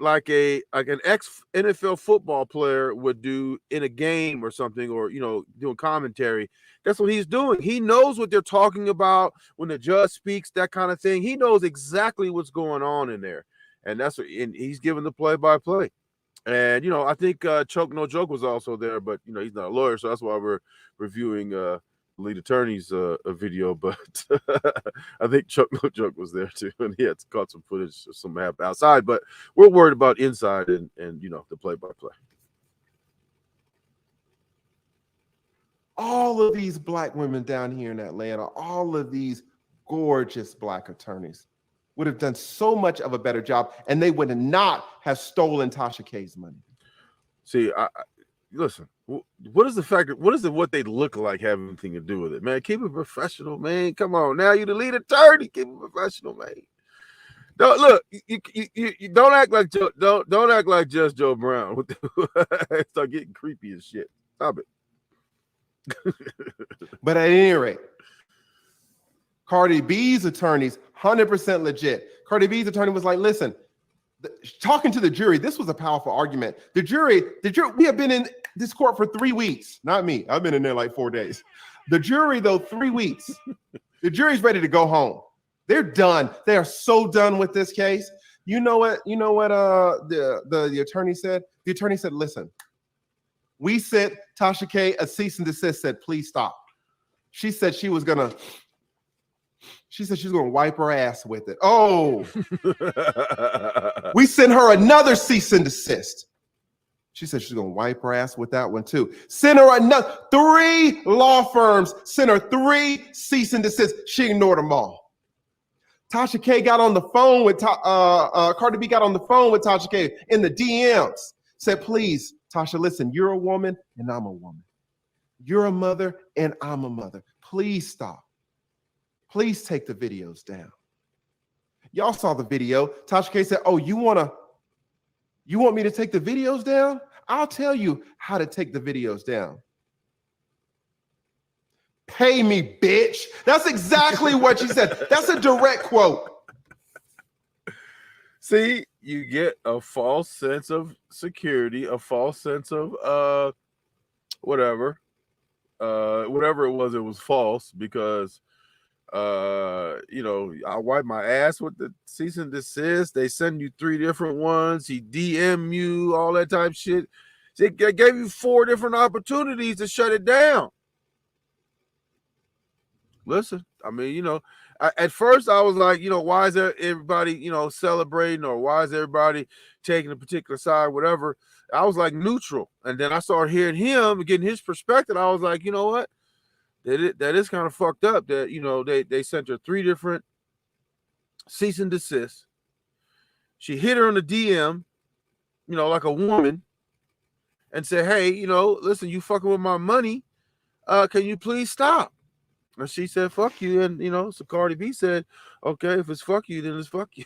ex-NFL football player would do in a game or something, or doing commentary. That's what he's doing. He knows what they're talking about when the judge speaks, that kind of thing. He knows exactly what's going on in there. And and he's giving the play-by-play. And I think Choke No Joke was also there, but he's not a lawyer, so that's why we're reviewing lead attorney's video. But I think Choke No Joke was there too, and he had caught some footage of some app outside. But we're worried about inside and the play-by-play. All of these Black women down here in Atlanta, all of these gorgeous Black attorneys would have done so much of a better job, and they would not have stolen Tasha K's money. See, listen, what is the fact? What is what they look like have anything to do with it, man? Keep it professional, man. Come on, now you're the lead attorney. Keep it professional, man. Don't look. You don't act like don't act like Judge Joe Brown. Start getting creepy and shit. Stop it. But at any rate, Cardi B's attorneys, 100% legit. Cardi B's attorney was like, listen, talking to the jury, this was a powerful argument. The jury, we have been in this court for 3 weeks. Not me. I've been in there like 4 days. The jury, though, 3 weeks. The jury's ready to go home. They're done. They are so done with this case. You know what the attorney said? The attorney said, listen, we sent Tasha K a cease and desist, said, please stop. She said she was gonna wipe her ass with it. Oh, we sent her another cease and desist. She said she's gonna wipe her ass with that one too. Send her another 3 law firms, sent her 3 cease and desist. She ignored them all. Tasha K got on the phone with Cardi B got on the phone with Tasha K in the DMs. Said, please, Tasha, listen, you're a woman and I'm a woman. You're a mother and I'm a mother. Please stop. Please take the videos down. Y'all saw the video. Tasha K said, oh, you want me to take the videos down? I'll tell you how to take the videos down. Pay me, bitch. That's exactly what she said. That's a direct quote. See, you get a false sense of security, a false sense of whatever it was false because I wipe my ass with the cease and desist. They send you 3 different ones. He DM you, all that type of shit. They gave you 4 different opportunities to shut it down. Listen, I mean, at first I was like, why is everybody, celebrating, or why is everybody taking a particular side, whatever. I was like neutral. And then I started hearing him, getting his perspective. I was like, you know what? That is kind of fucked up that, they sent her 3 different cease and desist. She hit her in the DM, like a woman, and said, hey, listen, you fucking with my money. Can you please stop? And she said, fuck you. And, you know, so Cardi B said, okay, if it's fuck you, then it's fuck you.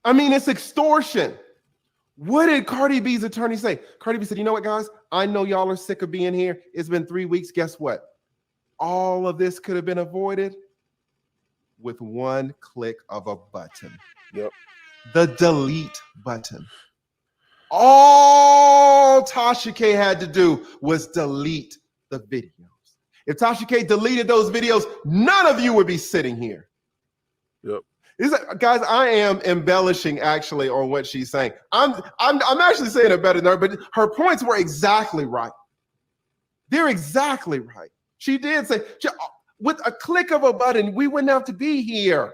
I mean, it's extortion. What did Cardi B's attorney say? Cardi B said, you know what, guys? I know y'all are sick of being here. It's been 3 weeks. Guess what? All of this could have been avoided with one click of a button. Yep. The delete button. All Tasha K had to do was delete the videos. If Tasha K deleted those videos, none of you would be sitting here. Yep. Guys, I am embellishing actually on what she's saying. I'm actually saying it better than her, but her points were exactly right. They're exactly right. She did say, with a click of a button, we wouldn't have to be here.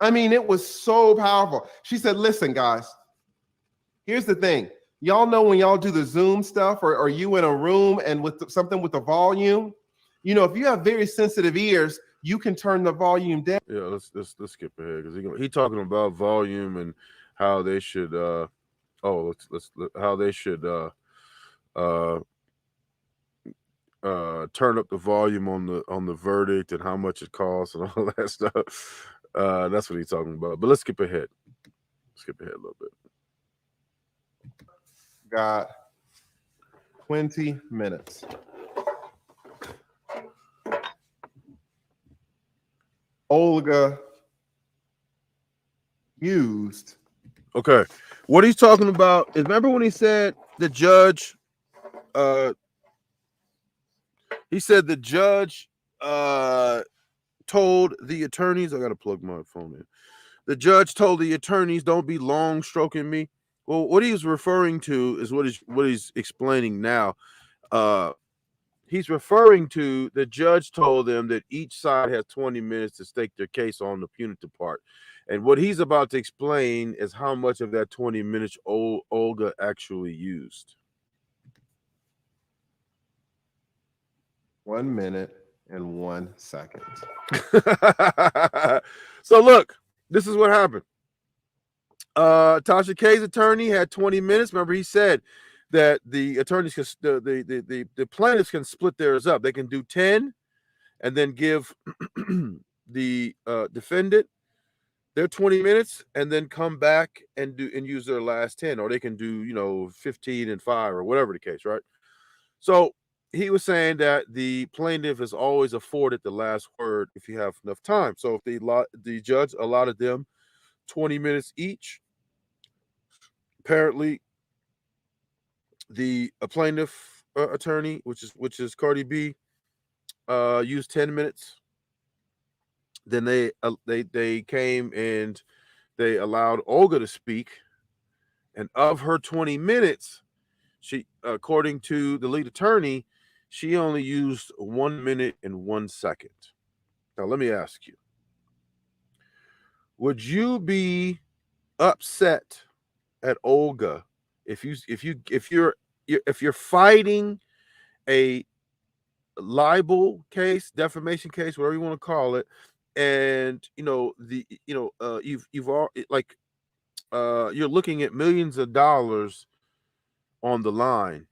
I mean, it was so powerful. She said, listen, guys, here's the thing. Y'all know when y'all do the Zoom stuff or you in a room and with something with the volume, you know, if you have very sensitive ears, you can turn the volume down. Yeah, let's skip ahead because he talking about volume and how they should how they should turn up the volume on the verdict and how much it costs and all that stuff. That's what he's talking about. But let's skip ahead. Skip ahead a little bit. Got 20 minutes. Olga used. Okay. What he's talking about is, remember when he said the judge told the attorneys, I gotta plug my phone in. The judge told the attorneys, don't be long stroking me. Well, what he's referring to is what he's explaining now. He's referring to the judge told them that each side has 20 minutes to stake their case on the punitive part. And what he's about to explain is how much of that 20 minutes Olga actually used. 1 minute and 1 second. So look, this is what happened. Tasha K's attorney had 20 minutes. Remember, he said that the attorneys can, the plaintiffs can split theirs up. They can do 10 and then give the defendant their 20 minutes and then come back and use their last 10, or they can do, you know, 15 and 5 or whatever the case, right? So he was saying that the plaintiff is always afforded the last word if you have enough time. So if the judge allotted them 20 minutes each, apparently the plaintiff attorney, which is Cardi B, used 10 minutes. Then they came and they allowed Olga to speak, and of her 20 minutes, she, according to the lead attorney, she only used 1 minute and 1 second. Now let me ask you: would you be upset at Olga if you're fighting a libel case, defamation case, whatever you want to call it, and you're looking at millions of dollars on the line,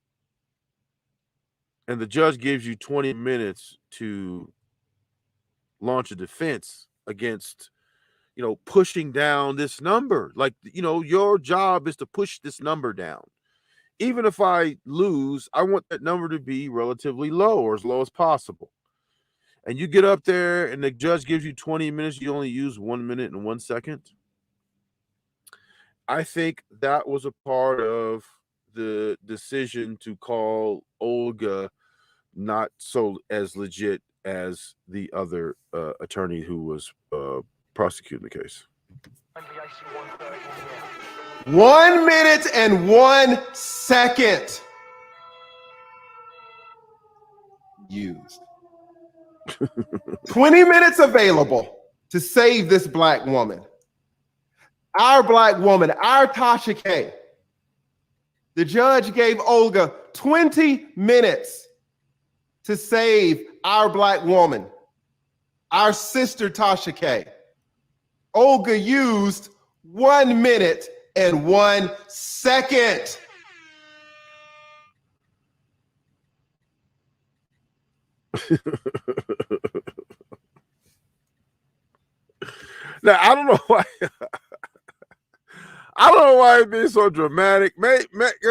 and the judge gives you 20 minutes to launch a defense against, pushing down this number. Like, your job is to push this number down. Even if I lose, I want that number to be relatively low or as low as possible. And you get up there and the judge gives you 20 minutes, you only use 1 minute and 1 second. I think that was a part of the decision to call Olga not so as legit as the other attorney who was prosecuting the case. 1 minute and 1 second used. 20 minutes available to save this black woman. Our black woman, our Tasha K. The judge gave Olga 20 minutes to save our black woman, our sister Tasha K. Olga used 1 minute and 1 second. Now, I don't know why. I don't know why it's being so dramatic.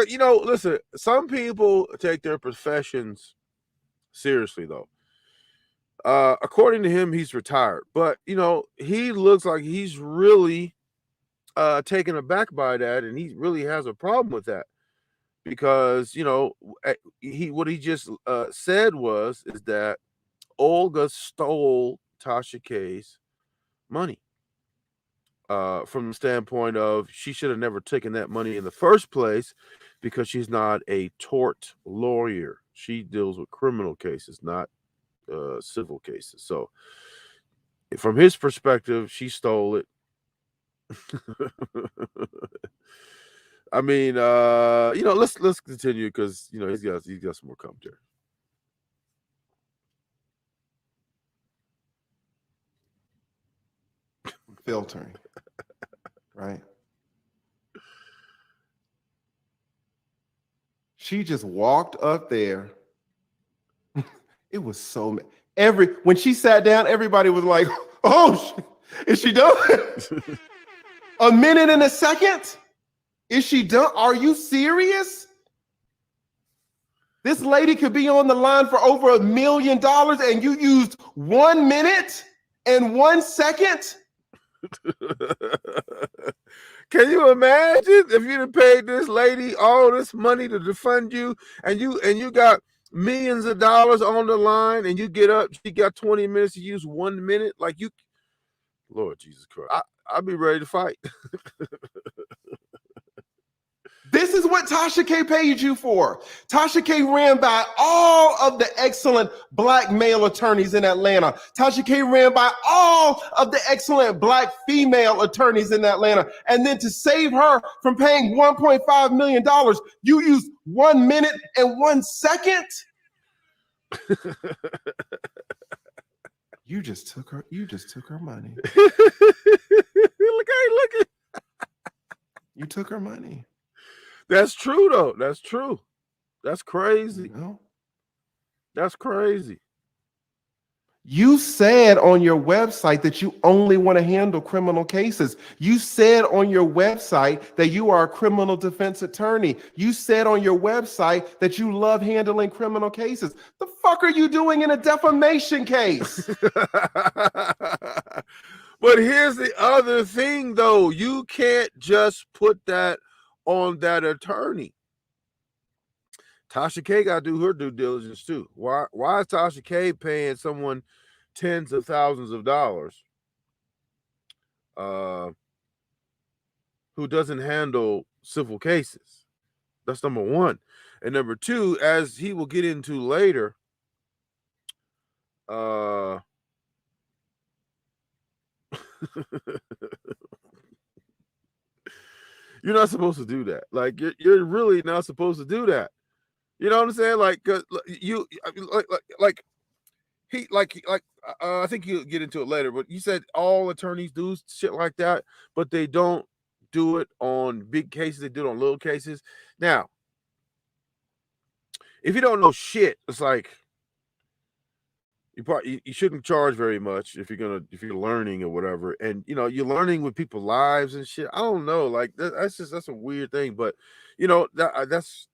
You know, listen, some people take their professions seriously, though. According to him, he's retired. But, you know, he looks like he's really taken aback by that, and he really has a problem with that. Because, you know, what he just said is that Olga stole Tasha K's money. From the standpoint of she should have never taken that money in the first place because she's not a tort lawyer. She deals with criminal cases, not civil cases. So from his perspective, she stole it. I mean, you know, let's continue because, you know, he's got some more commentary. Filtering, right? She just walked up there. It was so when she sat down, everybody was like, "Oh, is she done?" A minute and a second? Is she done? Are you serious? This lady could be on the line for over $1 million and you used 1 minute and 1 second? Can you imagine if you'd have paid this lady all this money to defund you, and you got millions of dollars on the line, and you get up, she got 20 minutes to use 1 minute? Like, you, Lord Jesus Christ, I'd be ready to fight. This is what Tasha K paid you for. Tasha K ran by all of the excellent Black male attorneys in Atlanta. Tasha K ran by all of the excellent Black female attorneys in Atlanta. And then to save her from paying $1.5 million, you used 1 minute and 1 second? You just took her money. Look. You took her money. That's true, though. That's true. That's crazy. You know? That's crazy. You said on your website that you only want to handle criminal cases. You said on your website that you are a criminal defense attorney. You said on your website that you love handling criminal cases. The fuck are you doing in a defamation case? But here's the other thing, though. You can't just put that on that attorney. Tasha K got to do her due diligence too. Why is Tasha K paying someone tens of thousands of dollars who doesn't handle civil cases? That's number one. And number two, as he will get into later, you're not supposed to do that. Like, you're really not supposed to do that. You know what I'm saying? Like, you I think you'll get into it later, but you said all attorneys do shit like that, but they don't do it on big cases. They do it on little cases. Now, if you don't know shit, it's like you shouldn't charge very much if you're learning or whatever, and you know you're learning with people's lives and shit. I don't know, like that's a weird thing, but you know that's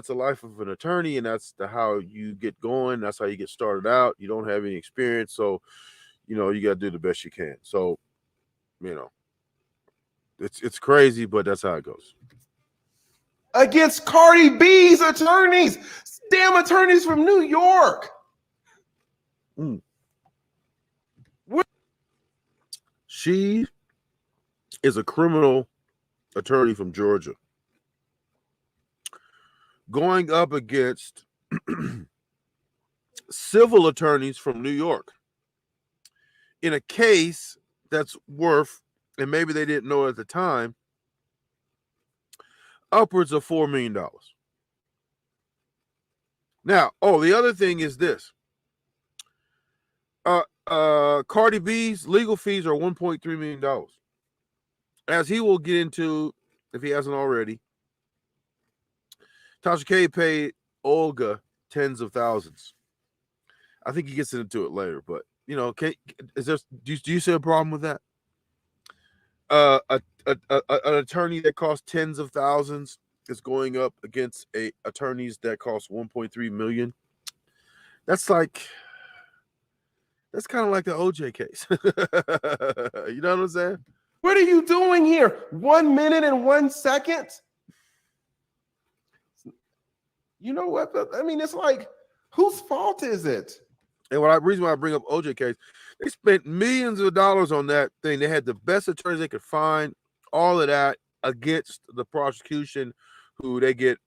a life of an attorney, and that's how you get going. That's how you get started out. You don't have any experience, so you know you got to do the best you can. So you know it's crazy, but that's how it goes. Against Cardi B's attorneys, damn attorneys from New York. She is a criminal attorney from Georgia going up against civil attorneys from New York in a case that's worth, and maybe they didn't know at the time, upwards of $4 million. Now, the other thing is this. Cardi B's legal fees are $1.3 million. As he will get into if he hasn't already. Tasha K paid Olga tens of thousands. I think he gets into it later, but you know, do you see a problem with that? An attorney that costs tens of thousands is going up against attorneys that cost 1.3 million. That's kind of like the OJ case. You know what I'm saying? What are you doing here? 1 minute and 1 second? You know what? I mean, it's like, whose fault is it? And reason why I bring up OJ case, they spent millions of dollars on that thing. They had the best attorneys they could find, all of that against the prosecution, who they get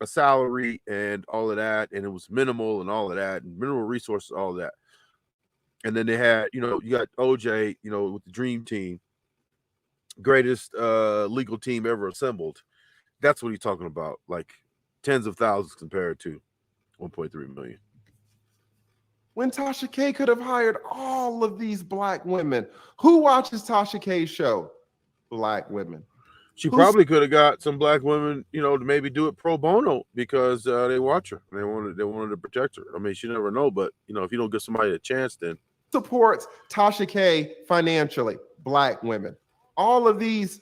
a salary and all of that, and it was minimal and all of that, and minimal resources, all of that. And then they had, you got OJ, with the dream team, greatest legal team ever assembled. That's what he's talking about, like tens of thousands compared to 1.3 million. When Tasha K could have hired all of these black women. Who watches Tasha K's show? Black women. She probably could have got some black women, to maybe do it pro bono because they watch her. They wanted to protect her. I mean, she never know, but if you don't give somebody a chance, then supports Tasha K financially. Black women. All of these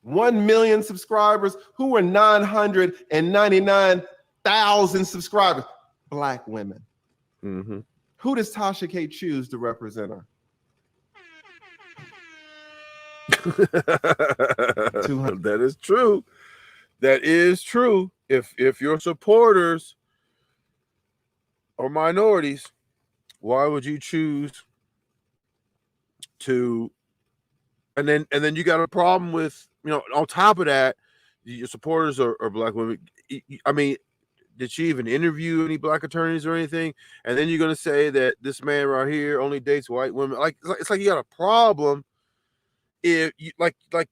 1 million subscribers who were 999,000 subscribers. Black women. Mm-hmm. Who does Tasha K choose to represent her? That is true. That is true. If your supporters are minorities, why would you choose to? And then you got a problem with, on top of that, your supporters are black women. I mean, did she even interview any black attorneys or anything? And then you're gonna say that this man right here only dates white women. It's like you got a problem. If you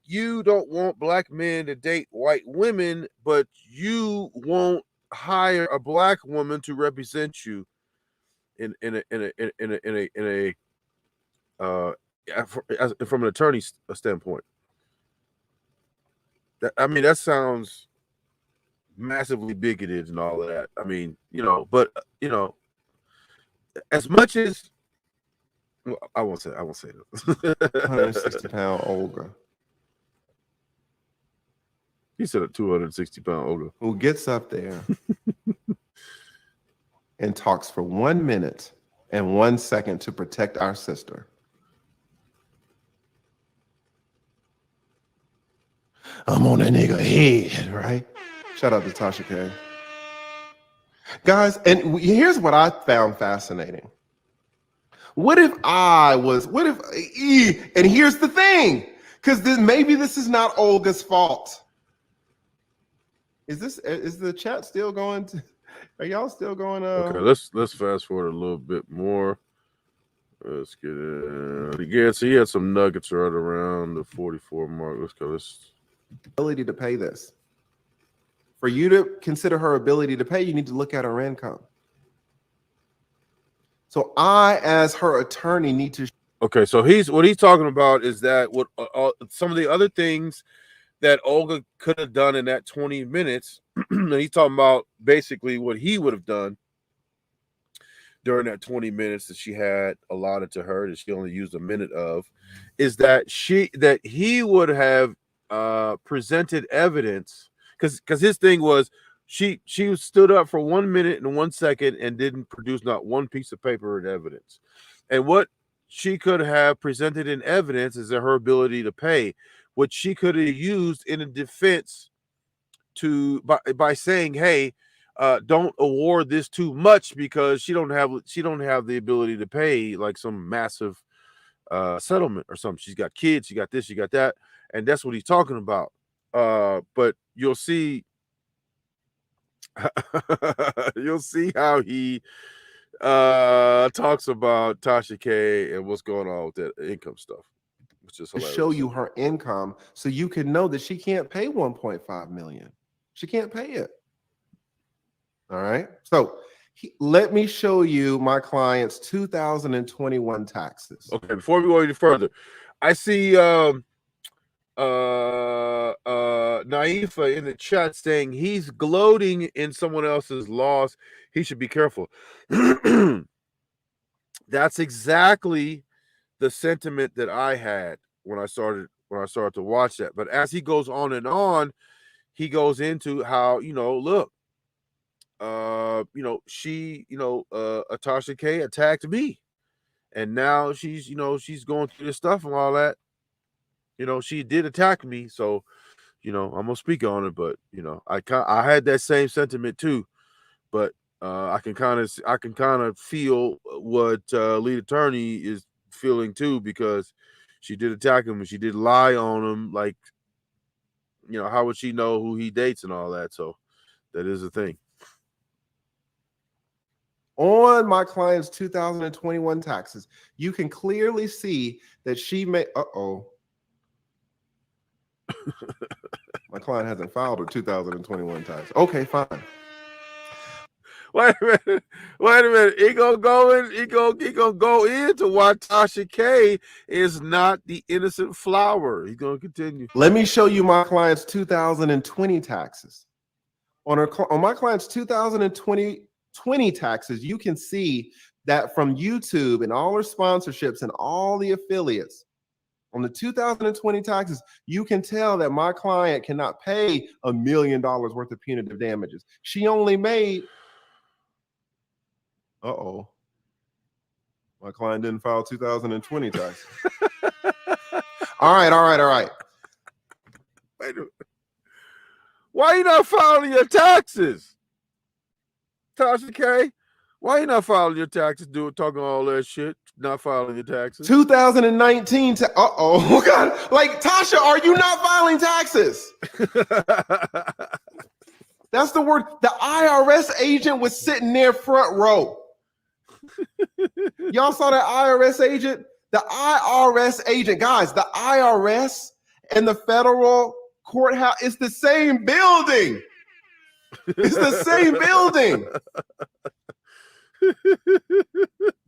you don't want black men to date white women, but you won't hire a black woman to represent you from an attorney's standpoint. That sounds massively bigoted and all of that. I mean, but as much as I won't say that. 160-pound Olga. He said a 260-pound Olga. Who gets up there and talks for 1 minute and 1 second to protect our sister. I'm on that nigga head, right? Shout out to Tasha K. Guys, and here's what I found fascinating. And here's the thing, because maybe this is not Olga's fault. Is the chat still going are y'all still going? Okay, let's fast forward a little bit more. Let's get it. Again, so he had some nuggets right around the 44 mark. Let's go. Ability to pay this. For you to consider her ability to pay, you need to look at her income. So I, as her attorney, need to. Okay, so what he's talking about is that what some of the other things that Olga could have done in that 20 minutes, and he's talking about basically what he would have done during that 20 minutes that she had allotted to her, that she only used a minute of, is that he would have presented evidence, because his thing was she stood up for 1 minute and 1 second and didn't produce not one piece of paper and evidence. And what she could have presented in evidence is her ability to pay, which she could have used in a defense by saying, hey, don't award this too much because she don't have the ability to pay like some massive settlement or something. She's got kids, she got this, she got that, and that's what he's talking about. But you'll see how he talks about Tasha K and what's going on with that income stuff, which is hilarious. To show you her income so you can know that she can't pay 1.5 million. She can't pay it. All right. So let me show you my client's 2021 taxes. Okay, before we go any further, I see Naifa in the chat saying he's gloating in someone else's loss. He should be careful. That's exactly the sentiment that I had when I started to watch that. But as he goes on, he goes into how, look, she, Tasha K attacked me, and now she's going through this stuff and all that. She did attack me, so I'm gonna speak on it. But I had that same sentiment too, but I can kind of feel what lead attorney is feeling too, because she did attack him and she did lie on him. Like, how would she know who he dates and all that? So that is a thing. On my client's 2021 taxes, you can clearly see that she may. My client hasn't filed her 2021 tax. Okay, fine. Wait a minute. He gonna go into why Tasha K is not the innocent flower. He's gonna continue. Let me show you my client's 2020 taxes. On my client's 2020 taxes, you can see that from YouTube and all her sponsorships and all the affiliates, on the 2020 taxes, you can tell that my client cannot pay $1 million worth of punitive damages. She only made, my client didn't file 2020 taxes. All right. Wait a minute. Why you not filing your taxes, Tasha K? Why you not filing your taxes? Talking all that shit, not filing your taxes. 2019. God! Like, Tasha, are you not filing taxes? That's the word. The IRS agent was sitting there front row. Y'all saw that IRS agent? The IRS agent, guys. The IRS and the federal courthouse, it's the same building. It's the same building.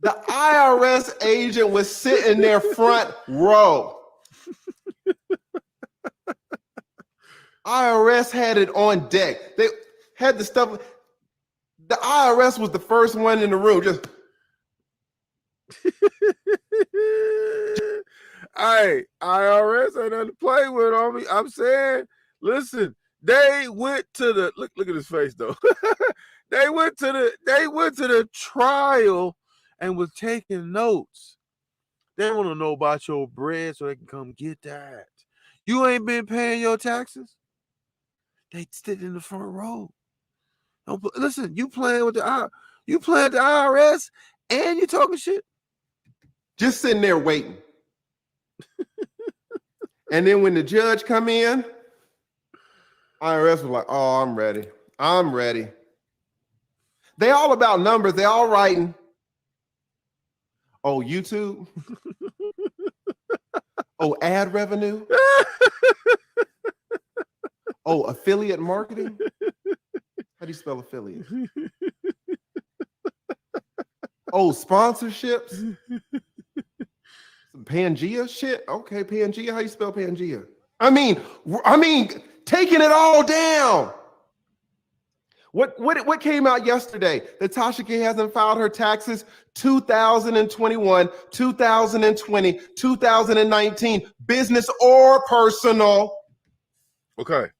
The IRS agent was sitting there front row. IRS had it on deck. They had the stuff. The IRS was the first one in the room. Just hey, IRS ain't nothing to play with on me. I'm saying, listen, they went to the look at his face though. They went to the trial and was taking notes. They want to know about your bread so they can come get that. You ain't been paying your taxes. They sit in the front row. Listen, you playing with the IRS and you talking shit. Just sitting there waiting. And then when the judge come in, IRS was like, "Oh, I'm ready. They all about numbers. They all writing. Oh, YouTube. Oh, ad revenue. Oh, affiliate marketing. How do you spell affiliate? Oh, sponsorships. Some Pangea shit. Okay, Pangea. How you spell Pangea? I mean, taking it all down. What came out yesterday? That Tasha K hasn't filed her taxes 2021, 2020, 2019, business or personal. Okay.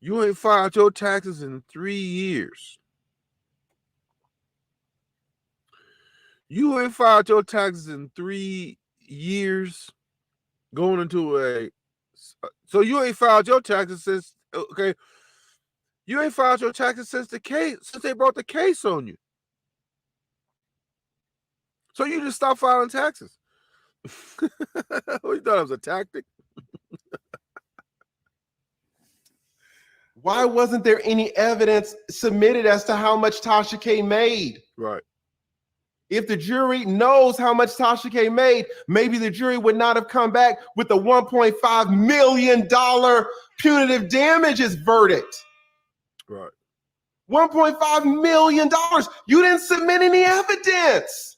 You ain't filed your taxes in 3 years. You ain't filed your taxes in 3 years going into so you ain't filed your taxes since, okay. You ain't filed your taxes since they brought the case on you. So you just stopped filing taxes. You thought it was a tactic? Why wasn't there any evidence submitted as to how much Tasha K made? Right. If the jury knows how much Tasha K made, maybe the jury would not have come back with the $1.5 million punitive damages verdict. Right. $1.5 million. You didn't submit any evidence.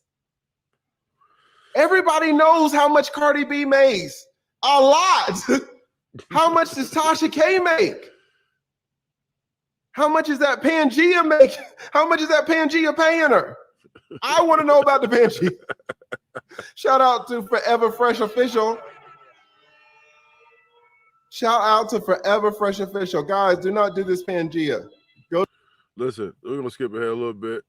Everybody knows how much Cardi B makes. A lot. How much does Tasha K make? How much is that Pangea make? How much is that Pangea paying her? I want to know about the Pangea. Shout out to Forever Fresh Official. Shout out to Forever Fresh Official. Guys, do not do this Pangea. Go. Listen, we're gonna skip ahead a little bit.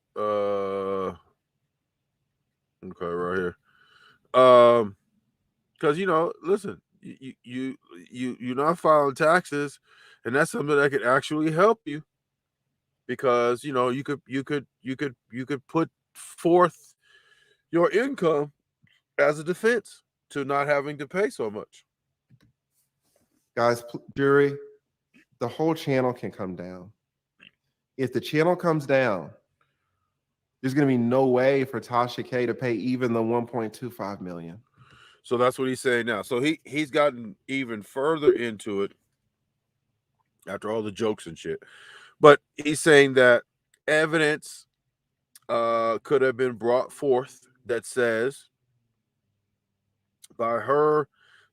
Okay, right here. Because listen, you're not filing taxes, and that's something that could actually help you. Because you could put forth your income as a defense to not having to pay so much. Guys, jury, the whole channel can come down. If the channel comes down, there's going to be no way for Tasha K to pay even the $1.25 million. So that's what he's saying now. So he's gotten even further into it after all the jokes and shit. But he's saying that evidence could have been brought forth that says by her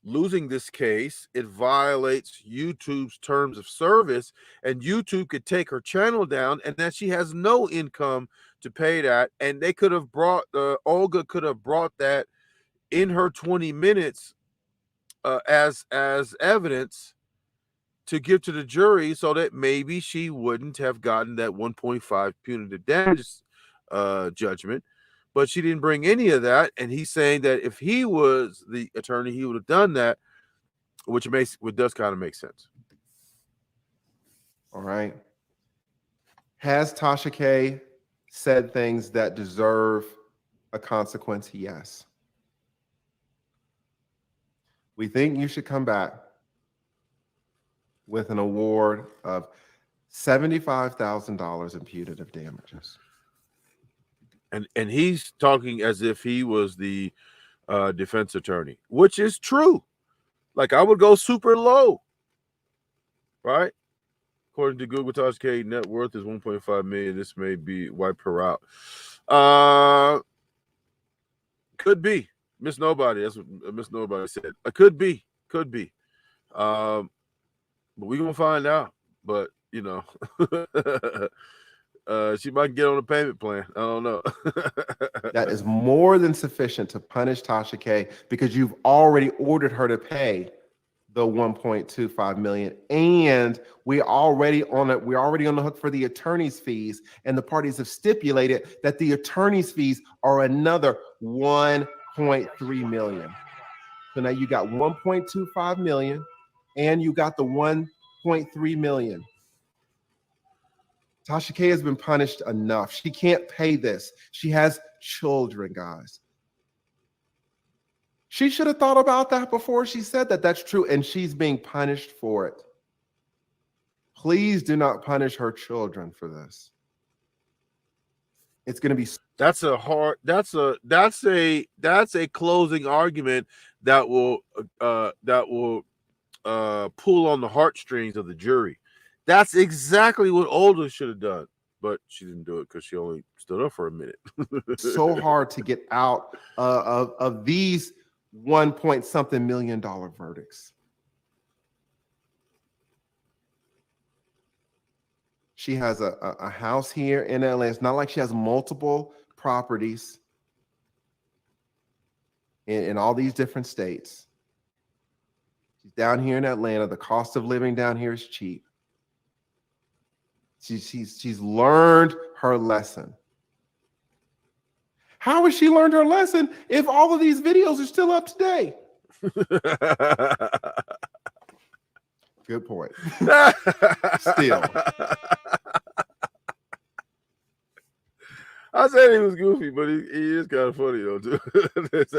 losing this case, it violates YouTube's terms of service, and YouTube could take her channel down, and that she has no income to pay that. And they could have brought Olga could have brought that in her 20 minutes as evidence to give to the jury, so that maybe she wouldn't have gotten that 1.5 punitive damages judgment. But she didn't bring any of that, and he's saying that if he was the attorney, he would have done that, which does kind of make sense. All right. Has Tasha K said things that deserve a consequence? Yes. We think you should come back with an award of $75,000 in punitive damages. And he's talking as if he was the defense attorney, which is true. Like, I would go super low, right? According to Google, Tasha K net worth is $1.5 million. This may be wipe her out. Could be. Miss Nobody. That's what Miss Nobody said. Could be. But we're gonna find out. But she might get on a payment plan. I don't know. That is more than sufficient to punish Tasha K, because you've already ordered her to pay the $1.25 million, and we're already on the hook for the attorney's fees, and the parties have stipulated that the attorney's fees are another $1.3 million. So now you got $1.25 million, and you got the $1.3 million. Tasha K has been punished enough. She can't pay this. She has children, guys. She should have thought about that before she said that. That's true, and she's being punished for it. Please do not punish her children for this. It's going to be. That's a closing argument that will pull on the heartstrings of the jury. That's exactly what Olga should have done, but she didn't do it because she only stood up for a minute. So hard to get out of these $1.something million verdicts. She has a house here in LA. It's not like she has multiple properties in all these different states. She's down here in Atlanta. The cost of living down here is cheap. She's learned her lesson. How has she learned her lesson if all of these videos are still up today? Good point. Still. I said he was goofy, but he is kind of funny though too.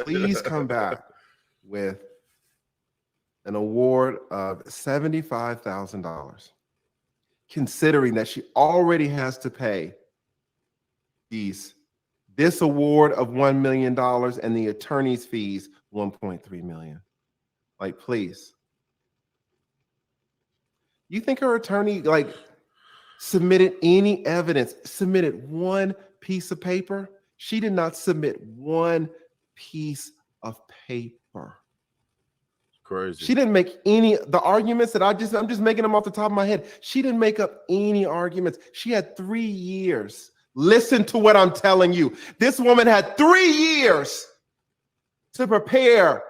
Please come back with an award of $75,000, considering that she already has to pay this award of $1 million and the attorney's fees $1.3 million. Like, please. You think her attorney submitted any evidence, submitted one piece of paper? She did not submit one piece of paper. Crazy. She didn't make the arguments that I'm just making them off the top of my head. She didn't make up any arguments. She had 3 years. Listen to what I'm telling you. This woman had 3 years to prepare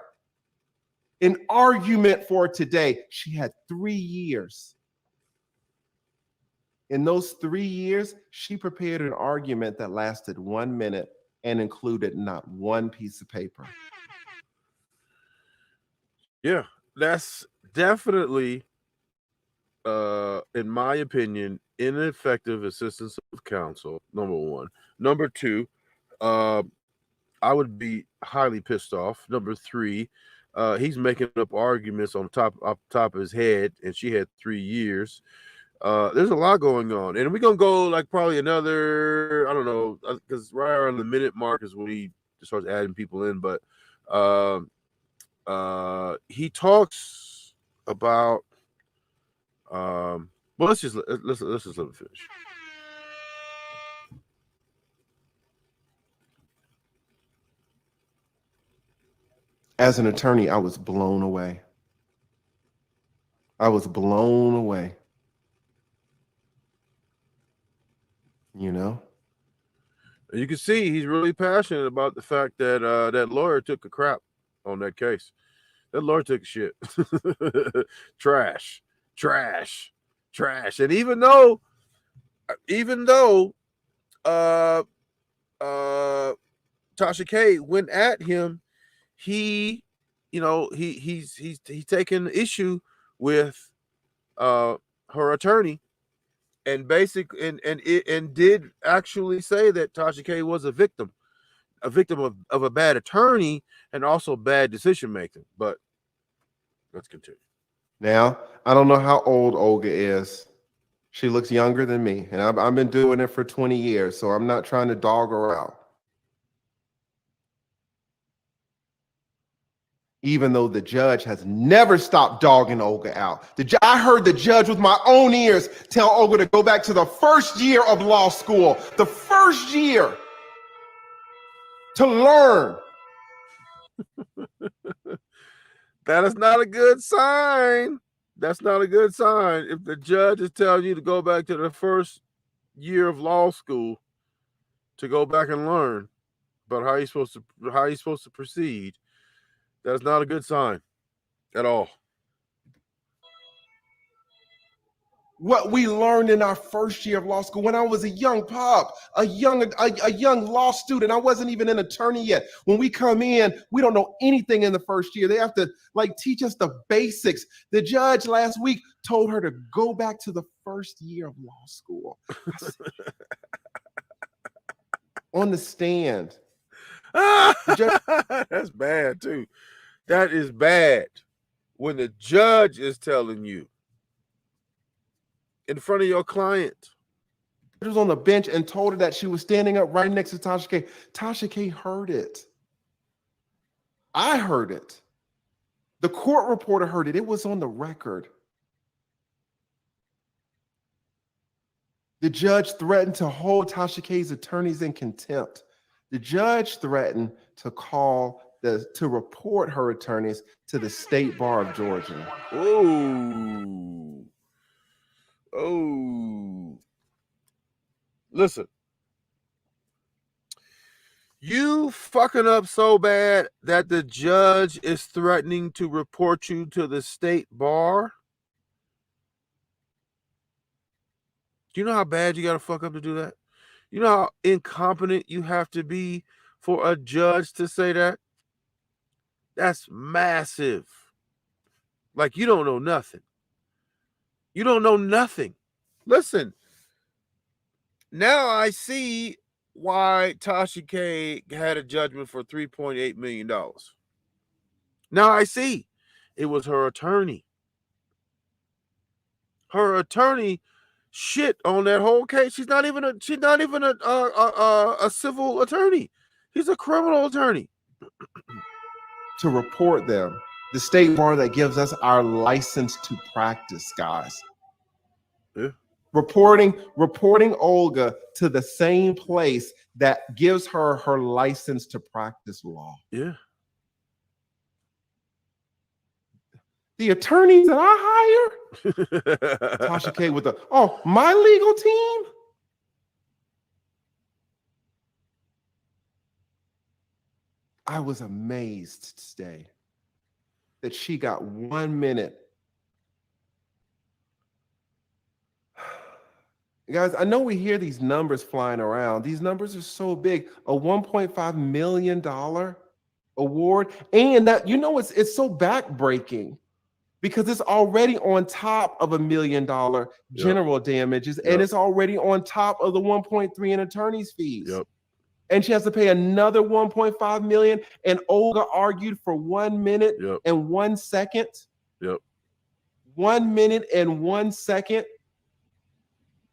an argument for today. She had 3 years. In those 3 years, she prepared an argument that lasted 1 minute and included not one piece of paper. Yeah, that's definitely, in my opinion, ineffective assistance of counsel, number one. Number two, I would be highly pissed off. Number three, he's making up arguments off top of his head, and she had 3 years. There's a lot going on, and we're gonna go like probably another, I don't know, because right around the minute mark is when he starts adding people in. But he talks about well, let's just let him finish. As an attorney, I was blown away. I was blown away. You know? You can see he's really passionate about the fact that that lawyer took a crap on that case. That lawyer took shit. Trash. And even though Tasha K went at him, he's taken issue with her attorney, and did actually say that Tasha K was a victim of a bad attorney and also bad decision making. But let's continue. Now, I don't know how old Olga is. She looks younger than me, and I've been doing it for 20 years, so I'm not trying to dog her out. Even though the judge has never stopped dogging Olga out. I heard the judge with my own ears tell Olga to go back to the first year of law school, the first year, to learn. That is not a good sign. That's not a good sign. If the judge is telling you to go back to the first year of law school to go back and learn about how you're supposed to proceed, that's not a good sign at all. What we learned in our first year of law school, when I was a young pup, a young law student, I wasn't even an attorney yet. When we come in, we don't know anything in the first year. They have to teach us the basics. The judge last week told her to go back to the first year of law school. On the stand. That's bad too. That is bad when the judge is telling you in front of your client. She was on the bench and told her that she was standing up right next to Tasha K. Tasha K heard it. I heard it. The court reporter heard it. It was on the record. The judge threatened to hold Tasha K's attorneys in contempt. The judge threatened to report her attorneys to the State Bar of Georgia. Oh. Listen. You fucking up so bad that the judge is threatening to report you to the State Bar? Do you know how bad you got to fuck up to do that? You know how incompetent you have to be for a judge to say that? That's massive. Like, you don't know nothing. You don't know nothing. Listen, now I see why Tasha K had a judgment for $3.8 million. Now I see. It was her attorney. Her attorney shit on that whole case. She's not even a civil attorney. He's a criminal attorney. To report them. The State Bar that gives us our license to practice, guys. Yeah. Reporting Olga to the same place that gives her her license to practice law. Yeah. The attorneys that I hire? Tasha K with my legal team? I was amazed today that she got 1 minute. Guys, I know we hear these numbers flying around. These numbers are so big. A $1.5 million award. And that, it's so backbreaking because it's already on top of $1 million general damages, and it's already on top of the 1.3 in attorney's fees. Yep. And she has to pay another 1.5 million. And Olga argued for 1 minute and 1 second. Yep. 1 minute and 1 second.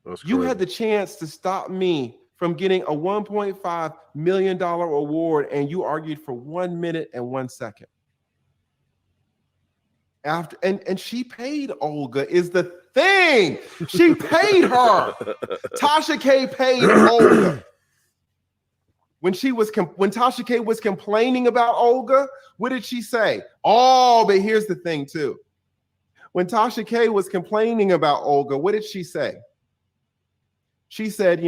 That's you crazy. had the chance to stop me from getting a $1.5 million award, and you argued for 1 minute and 1 second. After and she paid Olga is the thing. She paid her. Tasha K paid Olga. When Tasha K was complaining about Olga, what did she say? Oh, but here's the thing too. When Tasha K was complaining about Olga, what did she say? She said,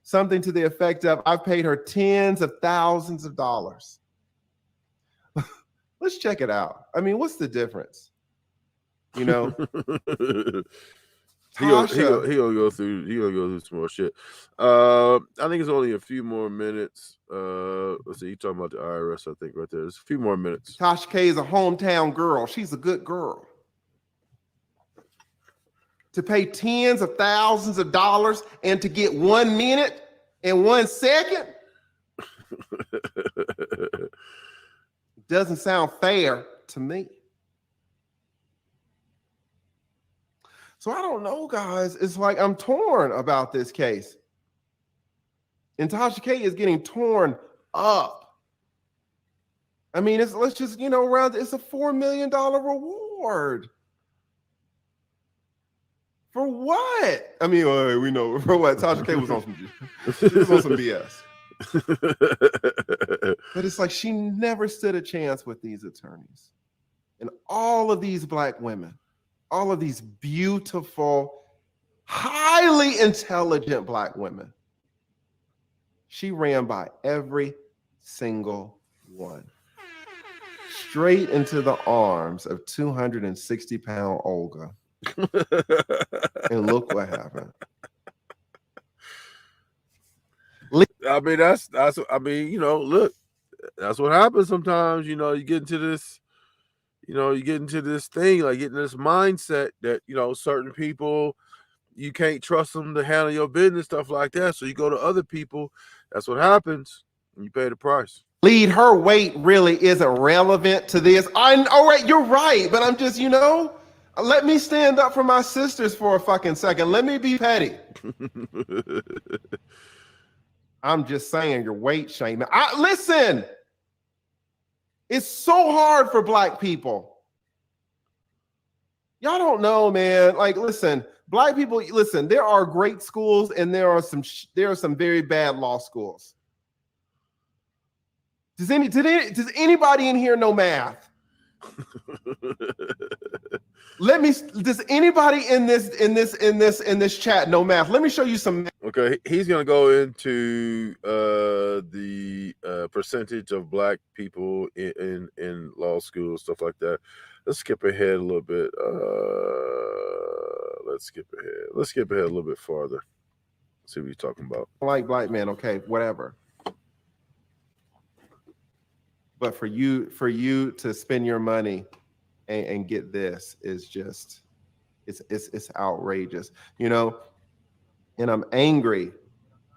something to the effect of, I've paid her tens of thousands of dollars. Let's check it out. I mean, what's the difference? He'll go through some more shit. I think it's only a few more minutes. Let's see, you're talking about the IRS, I think, right there. There's a few more minutes. Tasha K is a hometown girl. She's a good girl. To pay tens of thousands of dollars and to get 1 minute and 1 second doesn't sound fair to me. So I don't know, guys. It's like I'm torn about this case. And Tasha K is getting torn up. I mean, it's a $4 million reward. For what? I mean, we know for what. Tasha K was on some BS. But it's like she never stood a chance with these attorneys. And all of these Black women, all of these beautiful, highly intelligent Black women, she ran by every single one. Straight into the arms of 260-pound Olga. And look what happened. I mean, look, that's what happens sometimes. You get into this, thing, like getting this mindset that, certain people, you can't trust them to handle your business, stuff like that. So you go to other people. That's what happens. And you pay the price. Lead, her weight really isn't relevant to this. All right, you're right. But I'm just, let me stand up for my sisters for a fucking second. Let me be petty. I'm just saying your weight shaming. Listen, it's so hard for Black people. Y'all don't know, man. Like, listen, Black people, listen, there are great schools and there are some very bad law schools. Does anybody in here know math? Does anybody in this chat know math? Let me show you some math. Okay, he's gonna go into the percentage of Black people in law school, stuff like that. Let's skip ahead a little bit. Let's skip ahead a little bit farther. See what he's talking about. Like Black men, okay, whatever. But for you to spend your money and get this is just, it's outrageous, and I'm angry,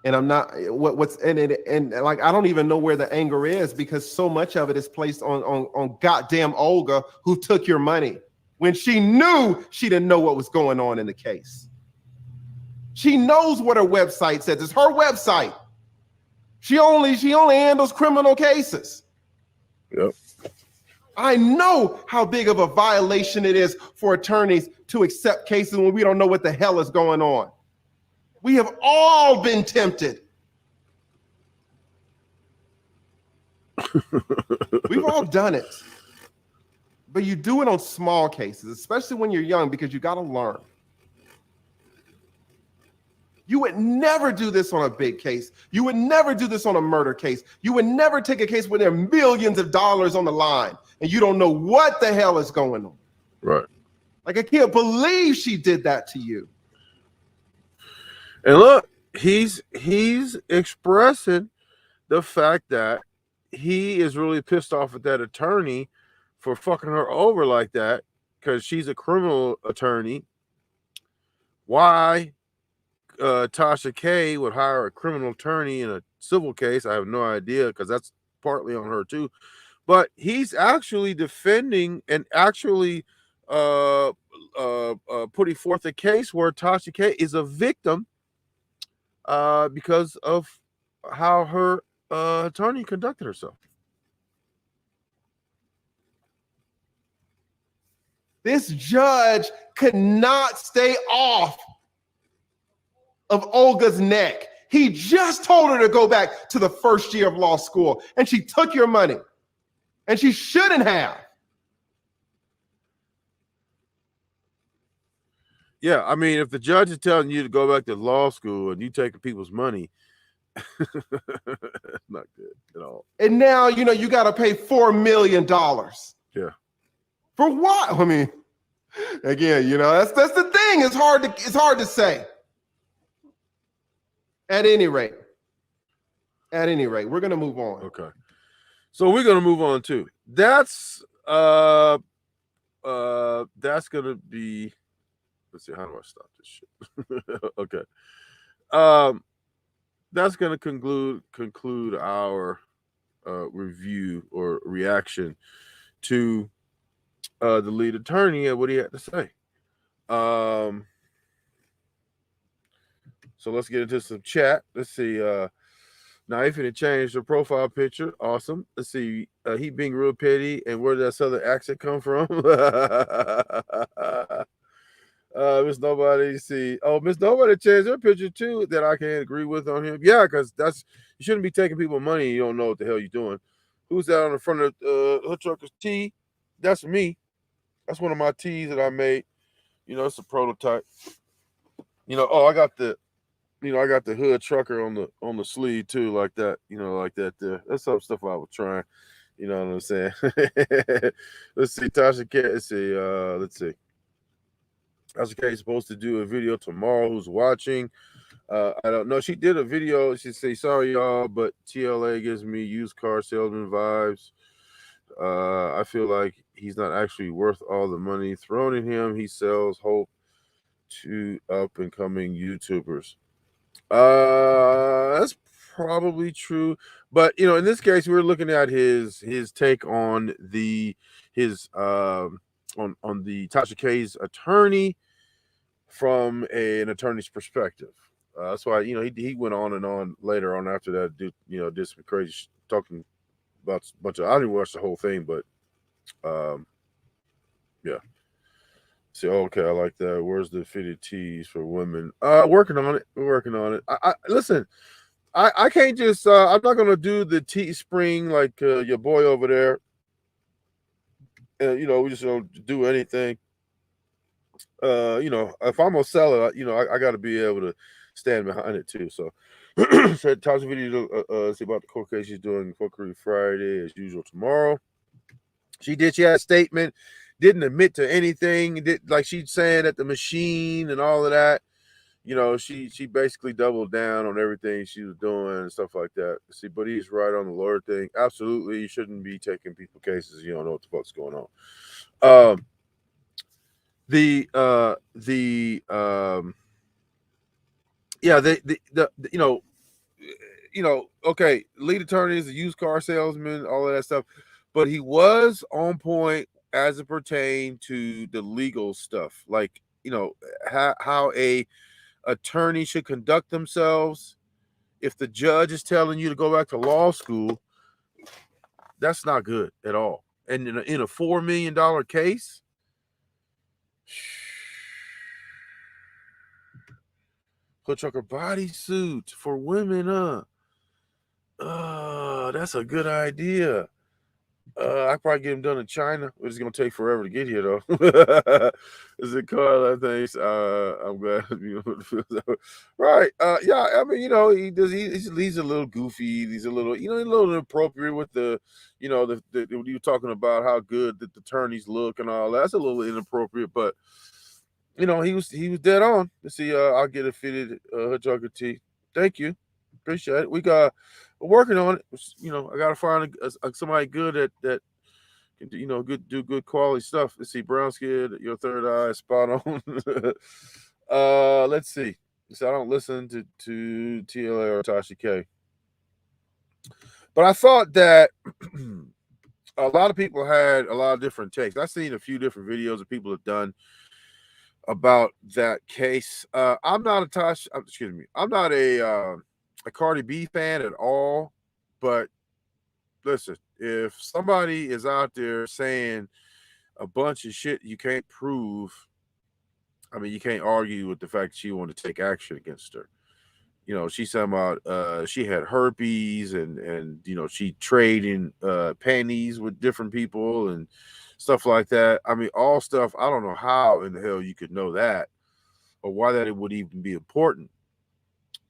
and I'm not and like, I don't even know where the anger is, because so much of it is placed on goddamn Olga, who took your money when she knew she didn't know what was going on in the case. She knows what her website says. It's her website. She only handles criminal cases. Yep. I know how big of a violation it is for attorneys to accept cases when we don't know what the hell is going on. We have all been tempted. We've all done it. but you do it on small cases, especially when you're young, because you got to learn. You would never do this on a big case. You would never do this on a murder case. You would never take a case where there are millions of dollars on the line and you don't know what the hell is going on. Right. Like, I can't believe she did that to you. And look, he's expressing the fact that he is really pissed off at that attorney for fucking her over like that because she's a criminal attorney. Why Tasha K would hire a criminal attorney in a civil case, I have no idea, because that's partly on her too. But he's actually defending and actually putting forth a case where Tasha K is a victim because of how her attorney conducted herself. This judge could not stay off of Olga's neck. He just told her to go back to the first year of law school, and she took your money, and she shouldn't have. Yeah, I mean, if the judge is telling you to go back to law school and you taking people's money, it's not good at all. And now, you know, you got to pay $4 million. Yeah. For what? I mean, again, you know, that's the thing. It's hard to say. At any rate, we're gonna move on. Okay. So we're gonna move on too. That's gonna be. Let's see. How do I stop this shit? Okay. That's gonna conclude our review or reaction to the lead attorney and what he had to say. So let's get into some chat. Let's see. Knife and it changed the profile picture. Awesome. Let's see. He being real petty. And where did that southern accent come from? Miss Nobody. See. Oh, Miss Nobody changed her picture too. That I can agree with on him. Yeah, because you shouldn't be taking people money. You don't know what the hell you're doing. Who's that on the front of Hood Trucker's tee? That's me. That's one of my tees that I made. You know, it's a prototype. You know, I got the Hood Trucker on the sleeve too, like that. You know, like that. There. That's some stuff I was trying. You know what I'm saying? Let's see, Tasha K. Let's see. Tasha K is supposed to do a video tomorrow. Who's watching? I don't know. She did a video. She say, "Sorry, y'all, but TLA gives me used car salesman vibes. I feel like he's not actually worth all the money thrown at him. He sells hope to up and coming YouTubers." That's probably true, but you know, in this case, we're looking at his take on on the Tasha K's attorney from an attorney's perspective. That's why, you know, he went on and on later on after that. Did some crazy talking about a bunch of. I didn't watch the whole thing, but yeah. See, okay, I like that. Where's the fitted tees for women? Working on it. We're working on it. I listen. I can't just. I'm not gonna do the Teespring like your boy over there. And you know, we just don't do anything. You know, if I'm gonna sell it, you know, I got to be able to stand behind it too. So, said Tasha video. See about the court case she's doing Fuckery Friday as usual tomorrow. She had a statement. Didn't admit to anything. Like she's saying at the machine and all of that. You know, she basically doubled down on everything she was doing and stuff like that. See, but he's right on the lawyer thing. Absolutely, you shouldn't be taking people cases. You don't know what the fuck's going on. Okay, lead attorney is a used car salesman, all of that stuff, but he was on point as it pertained to the legal stuff, like, you know, how a attorney should conduct themselves. If the judge is telling you to go back to law school, that's not good at all. And in a $4 million case, Hood Trucker bodysuit for women, that's a good idea. I probably get them done in China. It's gonna take forever to get here though. Is it Carl? I think. I'm glad you know. Right. Yeah. I mean, you know, he does. He's a little goofy. He's a little, you know, a little inappropriate with the, you know, the when you were talking about how good the attorneys look and all that. That's a little inappropriate, but you know, he was dead on. Let's see. I'll get a fitted HoodTrucker tee. Thank you. Appreciate it. We're working on it. You know, I gotta find somebody good at that can do, you know, do good quality stuff. Let's see, brown skin, your third eye, spot on. Let's see. So I don't listen to TLA or Tasha K, but I thought that a lot of people had a lot of different takes. I've seen a few different videos that people have done about that case. I'm not a Tasha. Excuse me. I'm not a Cardi B fan at all. But listen, if somebody is out there saying a bunch of shit you can't prove, I mean, you can't argue with the fact that she wanted to take action against her. You know, she's talking about she had herpes and you know, she traded panties with different people and stuff like that. I mean, all stuff. I don't know how in the hell you could know that or why that it would even be important.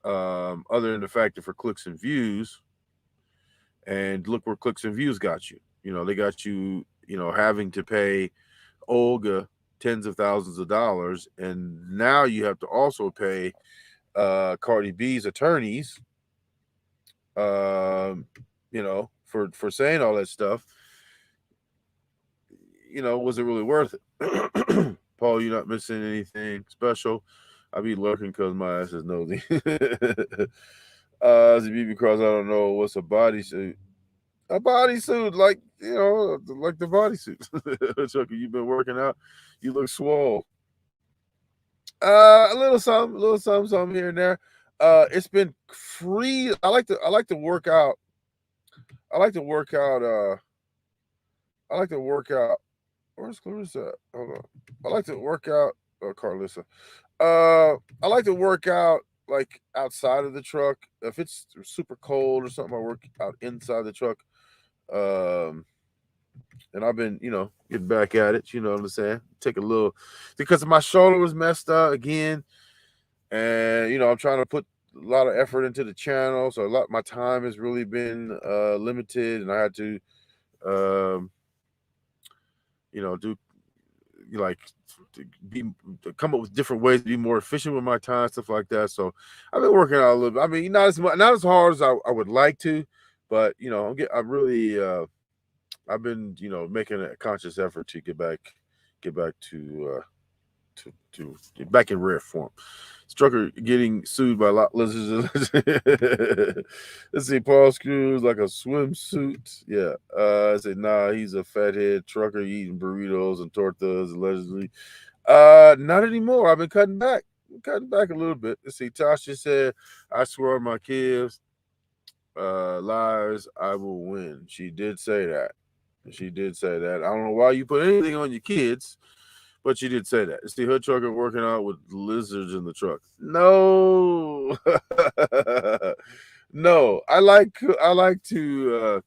Other than the fact that for clicks and views, and look where clicks and views got you. You know, they got you, you know, having to pay Olga tens of thousands of dollars, and now you have to also pay Cardi B's attorneys, you know, for saying all that stuff. You know, was it really worth it? Paul, you're not missing anything special. I be lurking because my ass is nosy. As a BB Cross, I don't know what's a bodysuit. A bodysuit, like, you know, like the bodysuit. Chucky, you've been working out. You look swole. A little something here and there. It's been free. I like to work out. I like to work out. I like to work out. Where's Clarissa? Hold on. I like to work out. Oh, Carlissa. I like to work out like outside of the truck. If it's super cold or something, I work out inside the truck. And I've been, you know, getting back at it. You know what I'm saying? Take a little because my shoulder was messed up again, and you know I'm trying to put a lot of effort into the channel, so a lot my time has really been limited, and I had to, you know, do like to come up with different ways to be more efficient with my time, stuff like that. So I've been working out a little bit. I mean, not as hard as I would like to, but you know, I'm really I've been, you know, making a conscious effort to get back to get back in rare form. Strucker getting sued by lot lizards. Let's see, Paul Screws like a swimsuit. Yeah. I said, nah, he's a fathead trucker eating burritos and tortas allegedly. Not anymore. I've been cutting back. A little bit. Let's see. Tasha said, I swear on my kids, lives, I will win. She did say that. She did say that. I don't know why you put anything on your kids, but she did say that. It's the HoodTrucker working out with lizards in the truck. No, no. I like to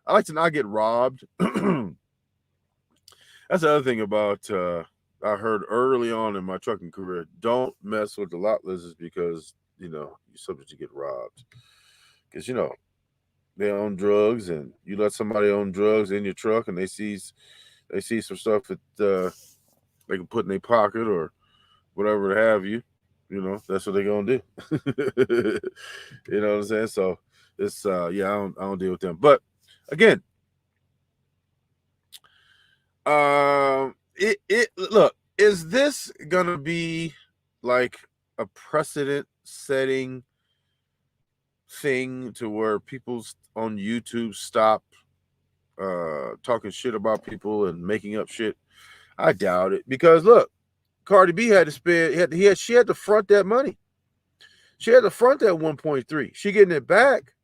not get robbed. That's the other thing about I heard early on in my trucking career. Don't mess with the lot lizards because you know you're subject to get robbed. Because you know they own drugs, and you let somebody own drugs in your truck, and they see some stuff that they can put in their pocket or whatever to have you. You know, that's what they're gonna do. You know what I'm saying? So it's yeah, I don't deal with them. But again, it look, is this gonna be like a precedent setting thing to where people on YouTube stop talking shit about people and making up shit? I doubt it, because look, Cardi B had to spend she had to front that money. She had to front that 1.3. She getting it back,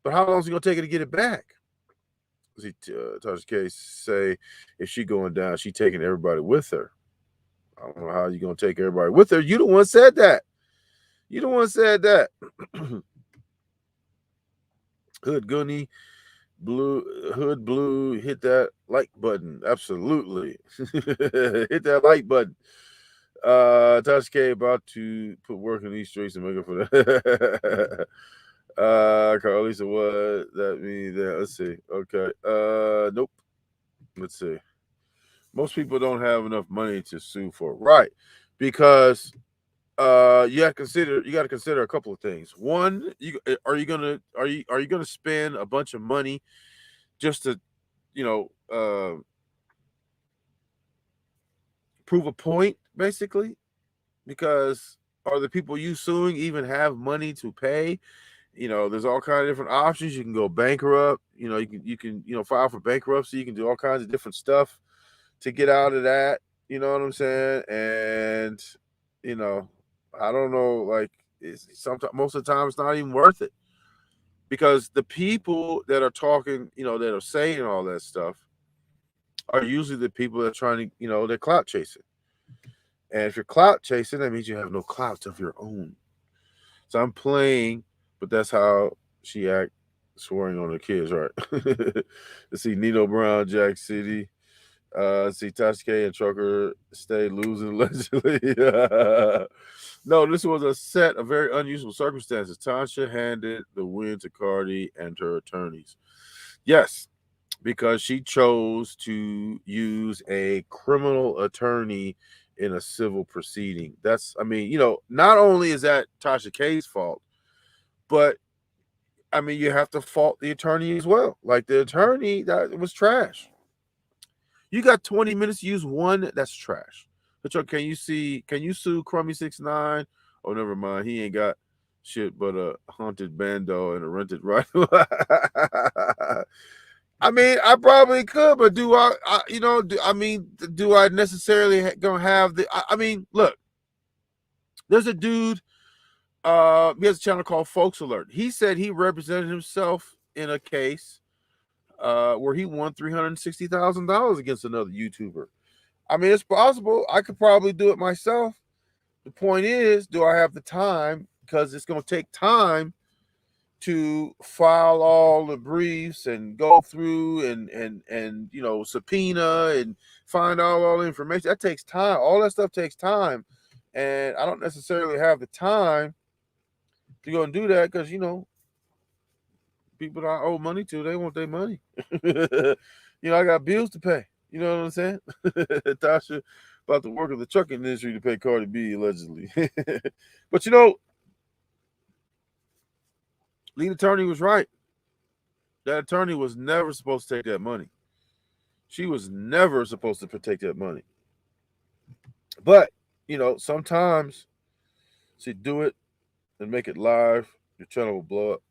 but how long is it gonna take her to get it back? See, Tasha K say if she going down, she taking everybody with her. I don't know how you gonna take everybody with her. You the one said that. Hood Gunny Blue, hit that like button. Absolutely. Hit that like button. Tasha K about to put work in these streets and make up for that. Carly said, what that mean there? Let's see. Okay. Nope. Let's see. Most people don't have enough money to sue for. Right. Because you got to consider a couple of things. One, are you gonna spend a bunch of money just to, you know, prove a point, basically? Because are the people you suing even have money to pay? You know, there's all kinds of different options. You can go bankrupt. You know, you can file for bankruptcy. You can do all kinds of different stuff to get out of that. You know what I'm saying? And you know, I don't know. Like, it's sometimes, most of the time, it's not even worth it, because the people that are talking, that are saying all that stuff, are usually the people that are trying to, they're clout chasing. And if you're clout chasing, that means you have no clout of your own. So I'm playing, but that's how she act, swearing on her kids, right? Let's see, Nino Brown, Jack City. See, Tasha K and Trucker stay losing allegedly. No, this was a set of very unusual circumstances. Tasha handed the win to Cardi and her attorneys. Yes, because she chose to use a criminal attorney in a civil proceeding. That's, not only is that Tasha K's fault, but you have to fault the attorney as well. Like, the attorney, that was trash. You got 20 minutes to use one, that's trash. But can you sue Crummy69? Oh, never mind. He ain't got shit but a haunted bando and a rented right. I probably could, but do I necessarily gonna have the? Look, there's a dude. He has a channel called Folks Alert. He said he represented himself in a case where he won $360,000 against another YouTuber. It's possible. I could probably do it myself. The point is, do I have the time? Because it's going to take time to file all the briefs and go through and subpoena and find out all the information. That takes time. All that stuff takes time, and I don't necessarily have the time to go and do that, because people that I owe money to, they want their money. I got bills to pay. You know what I'm saying? Tasha about to work in the trucking industry to pay Cardi B, allegedly. But lead attorney was right. That attorney was never supposed to take that money. She was never supposed to take that money. But, sometimes, see, do it and make it live, your channel will blow up.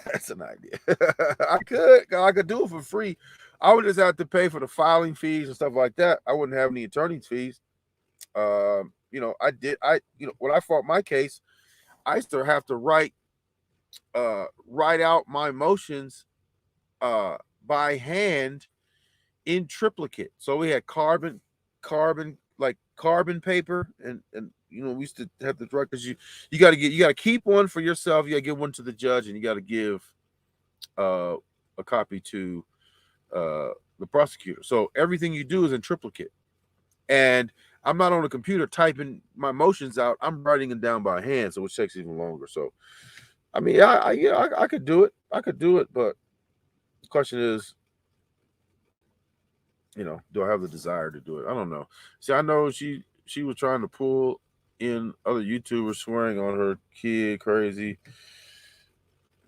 That's an idea. I could do it for free. I would just have to pay for the filing fees and stuff like that. I wouldn't have any attorney's fees. When I fought my case, I used to have to write out my motions by hand in triplicate. So we had carbon paper, and we used to have to write, because you got to keep one for yourself. You got to give one to the judge, and you got to give a copy to the prosecutor. So everything you do is in triplicate, and I'm not on a computer typing my motions out. I'm writing them down by hand, so it takes even longer. So I could do it. I could do it, but the question is, do I have the desire to do it? I don't know. See, I know she was trying to pull in other YouTubers swearing on her kid, crazy.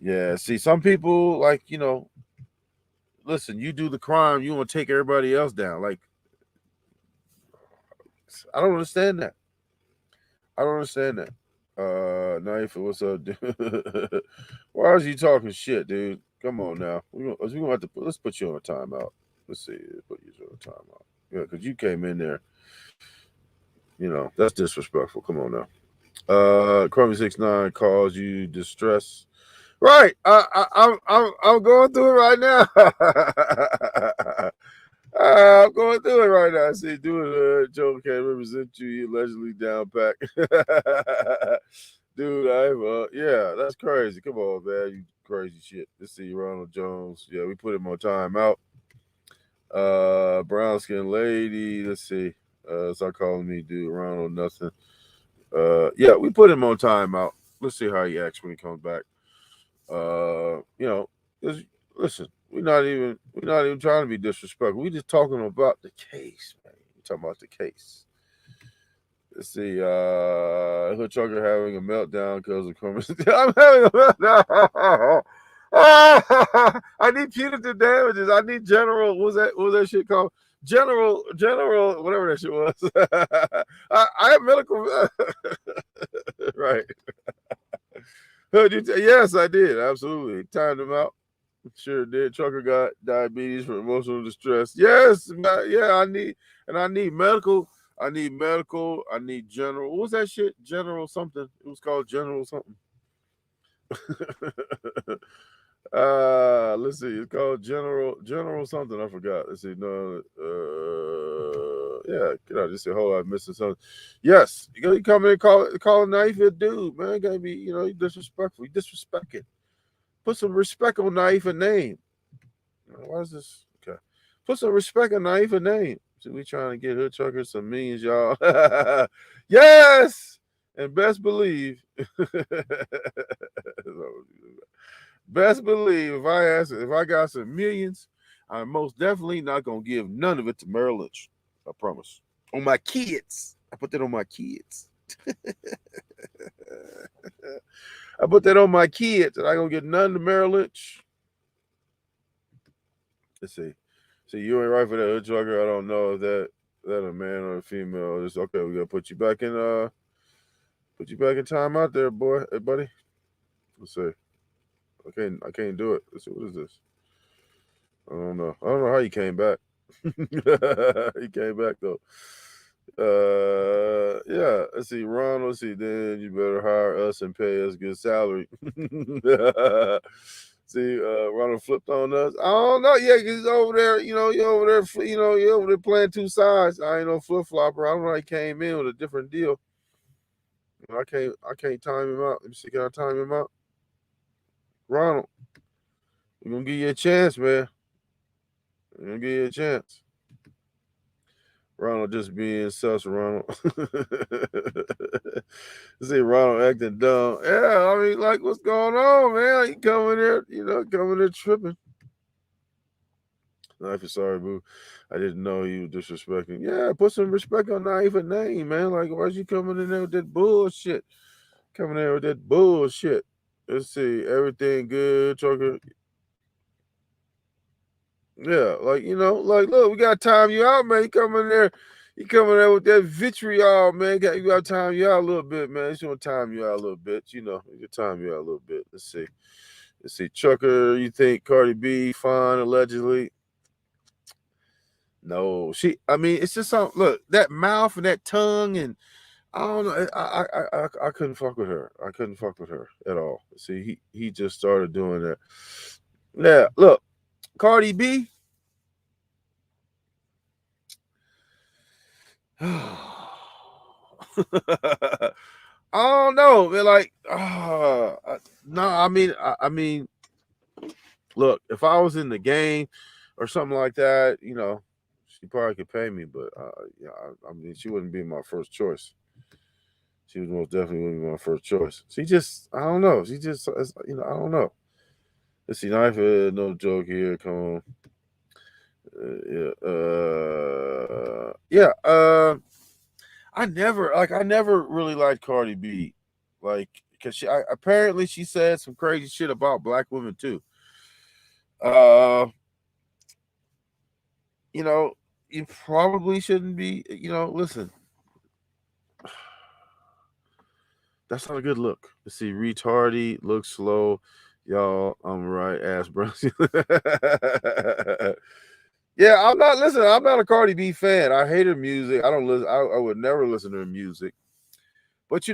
Yeah, see, some people, like, listen, you do the crime, you want to take everybody else down. Like, I don't understand that. Knife, what's up, dude? Why is you talking shit, dude? Come on now. We're gonna have to let's put you on a timeout. Let's see, put you on a timeout. Yeah, because you came in there. That's disrespectful. Come on now. Crummy69 calls you distress. Right. I'm going through it right now. I'm going do it right now. See, do it. Joe can't represent you. You allegedly down pack. Dude, yeah, that's crazy. Come on, man. You crazy shit. Let's see, Ronald Jones. Yeah, we put him on timeout. Brown skin lady. Let's see. Start calling me dude. Ronald nothing. Yeah, we put him on timeout. Let's see how he acts when he comes back. You know, listen, we're not even trying to be disrespectful. We just talking about the case, man. We're talking about the case. Let's see, HoodTrucker having a meltdown because of criminals. I'm having a meltdown. I need punitive damages. I need general. What was that shit called? General, whatever that shit was. I have medical. Right. Yes, I did. Absolutely. Timed him out. Sure did. Trucker got diabetes from emotional distress. Yes, yeah, I need medical. I need medical. I need general. What was that shit? General something. It was called general something. Let's see. It's called general something. I forgot. Let's see. No, yeah. Get out. Just say, hold on, I'm missing something. Yes, you come in and call a knife a dude, man. Gotta be, you disrespectful. You disrespect it. Put some respect on knife and name. Why is this? Okay. Put some respect on knife and name. So we trying to get HoodTrucker some millions, y'all. Yes, and best believe. Best believe if I got some millions, I'm most definitely not gonna give none of it to Merrill Lynch. I promise. On my kids. I put that on my kids. I put that on my kids, and I gonna get none to Merrill Lynch. Let's see. See, you ain't right for that HoodTrucker. I don't know if that a man or a female. It's okay. We gotta put you back in time out there, boy. Hey, buddy. Let's see. I can't do it. Let's see. What is this? I don't know how you came back. He came back though. Yeah. Let's see, Ron. Let's see. Then you better hire us and pay us good salary. See, Ronald flipped on us. I don't know. Yeah, he's over there. You're over there playing two sides. I ain't no flip flopper. I don't know how he came in with a different deal. I can't time him out. Let me see. Can I time him out? Ronald, we're gonna give you a chance, man. We're gonna give you a chance. Ronald just being sus, Ronald. See Ronald acting dumb. Yeah, I mean, like, what's going on, man? You coming there tripping. Knife is sorry, boo. I didn't know you was disrespecting. Yeah, put some respect on Knife and name, man. Like, why's you coming in there with that bullshit? Coming in there with that bullshit. Let's see. Everything good, Trucker. Yeah, like, look, we gotta time you out, man. You coming there with that vitriol, man. You gotta time you out a little bit, man. Just want to time you out a little bit, you can time you out a little bit. Let's see. Trucker, you think Cardi B fine allegedly? No, it's just something. Look, that mouth and that tongue, and I don't know. I couldn't fuck with her. I couldn't fuck with her at all. See, he just started doing that. Yeah, look, Cardi B. I don't know, man. Like, no. I mean, look, if I was in the game or something like that, she probably could pay me, but yeah, I mean, she wouldn't be my first choice. She was most definitely wouldn't be my first choice. I don't know. She just, I don't know. Let's see, knife, no joke here. Come on. Yeah. I never really liked Cardi B, like, because apparently she said some crazy shit about black women too. You probably shouldn't be. Listen, that's not a good look. Let's see, retardy, look slow, y'all. I'm right, ass bro. Yeah, I'm not. Listen, I'm not a Cardi B fan. I hate her music. I don't listen. I would never listen to her music. But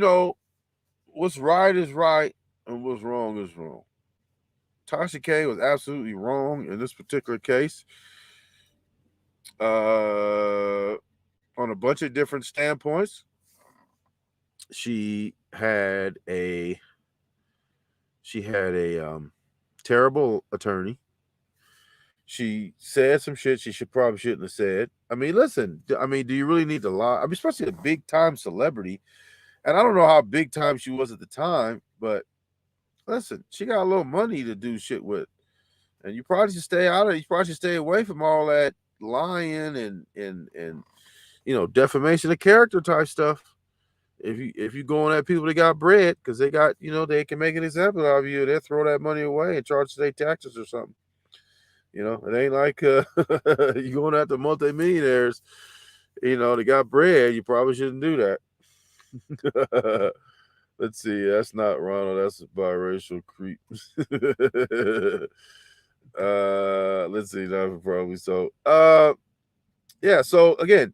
what's right is right, and what's wrong is wrong. Tasha K was absolutely wrong in this particular case. on a bunch of different standpoints. She had a terrible attorney. She said some shit she probably shouldn't have said. I mean, listen. I mean, do you really need to lie? I mean, especially a big time celebrity. And I don't know how big time she was at the time, but listen, she got a little money to do shit with, and you probably should stay out of it. You probably should stay away from all that lying and defamation of character type stuff. If you going at people that got bread because they got they can make an example of you, they'll throw that money away and charge state taxes or something. It ain't like you going after multimillionaires. They got bread. You probably shouldn't do that. Let's see. That's not Ronald. That's a biracial creep. Let's see. Not probably so. Yeah. So again,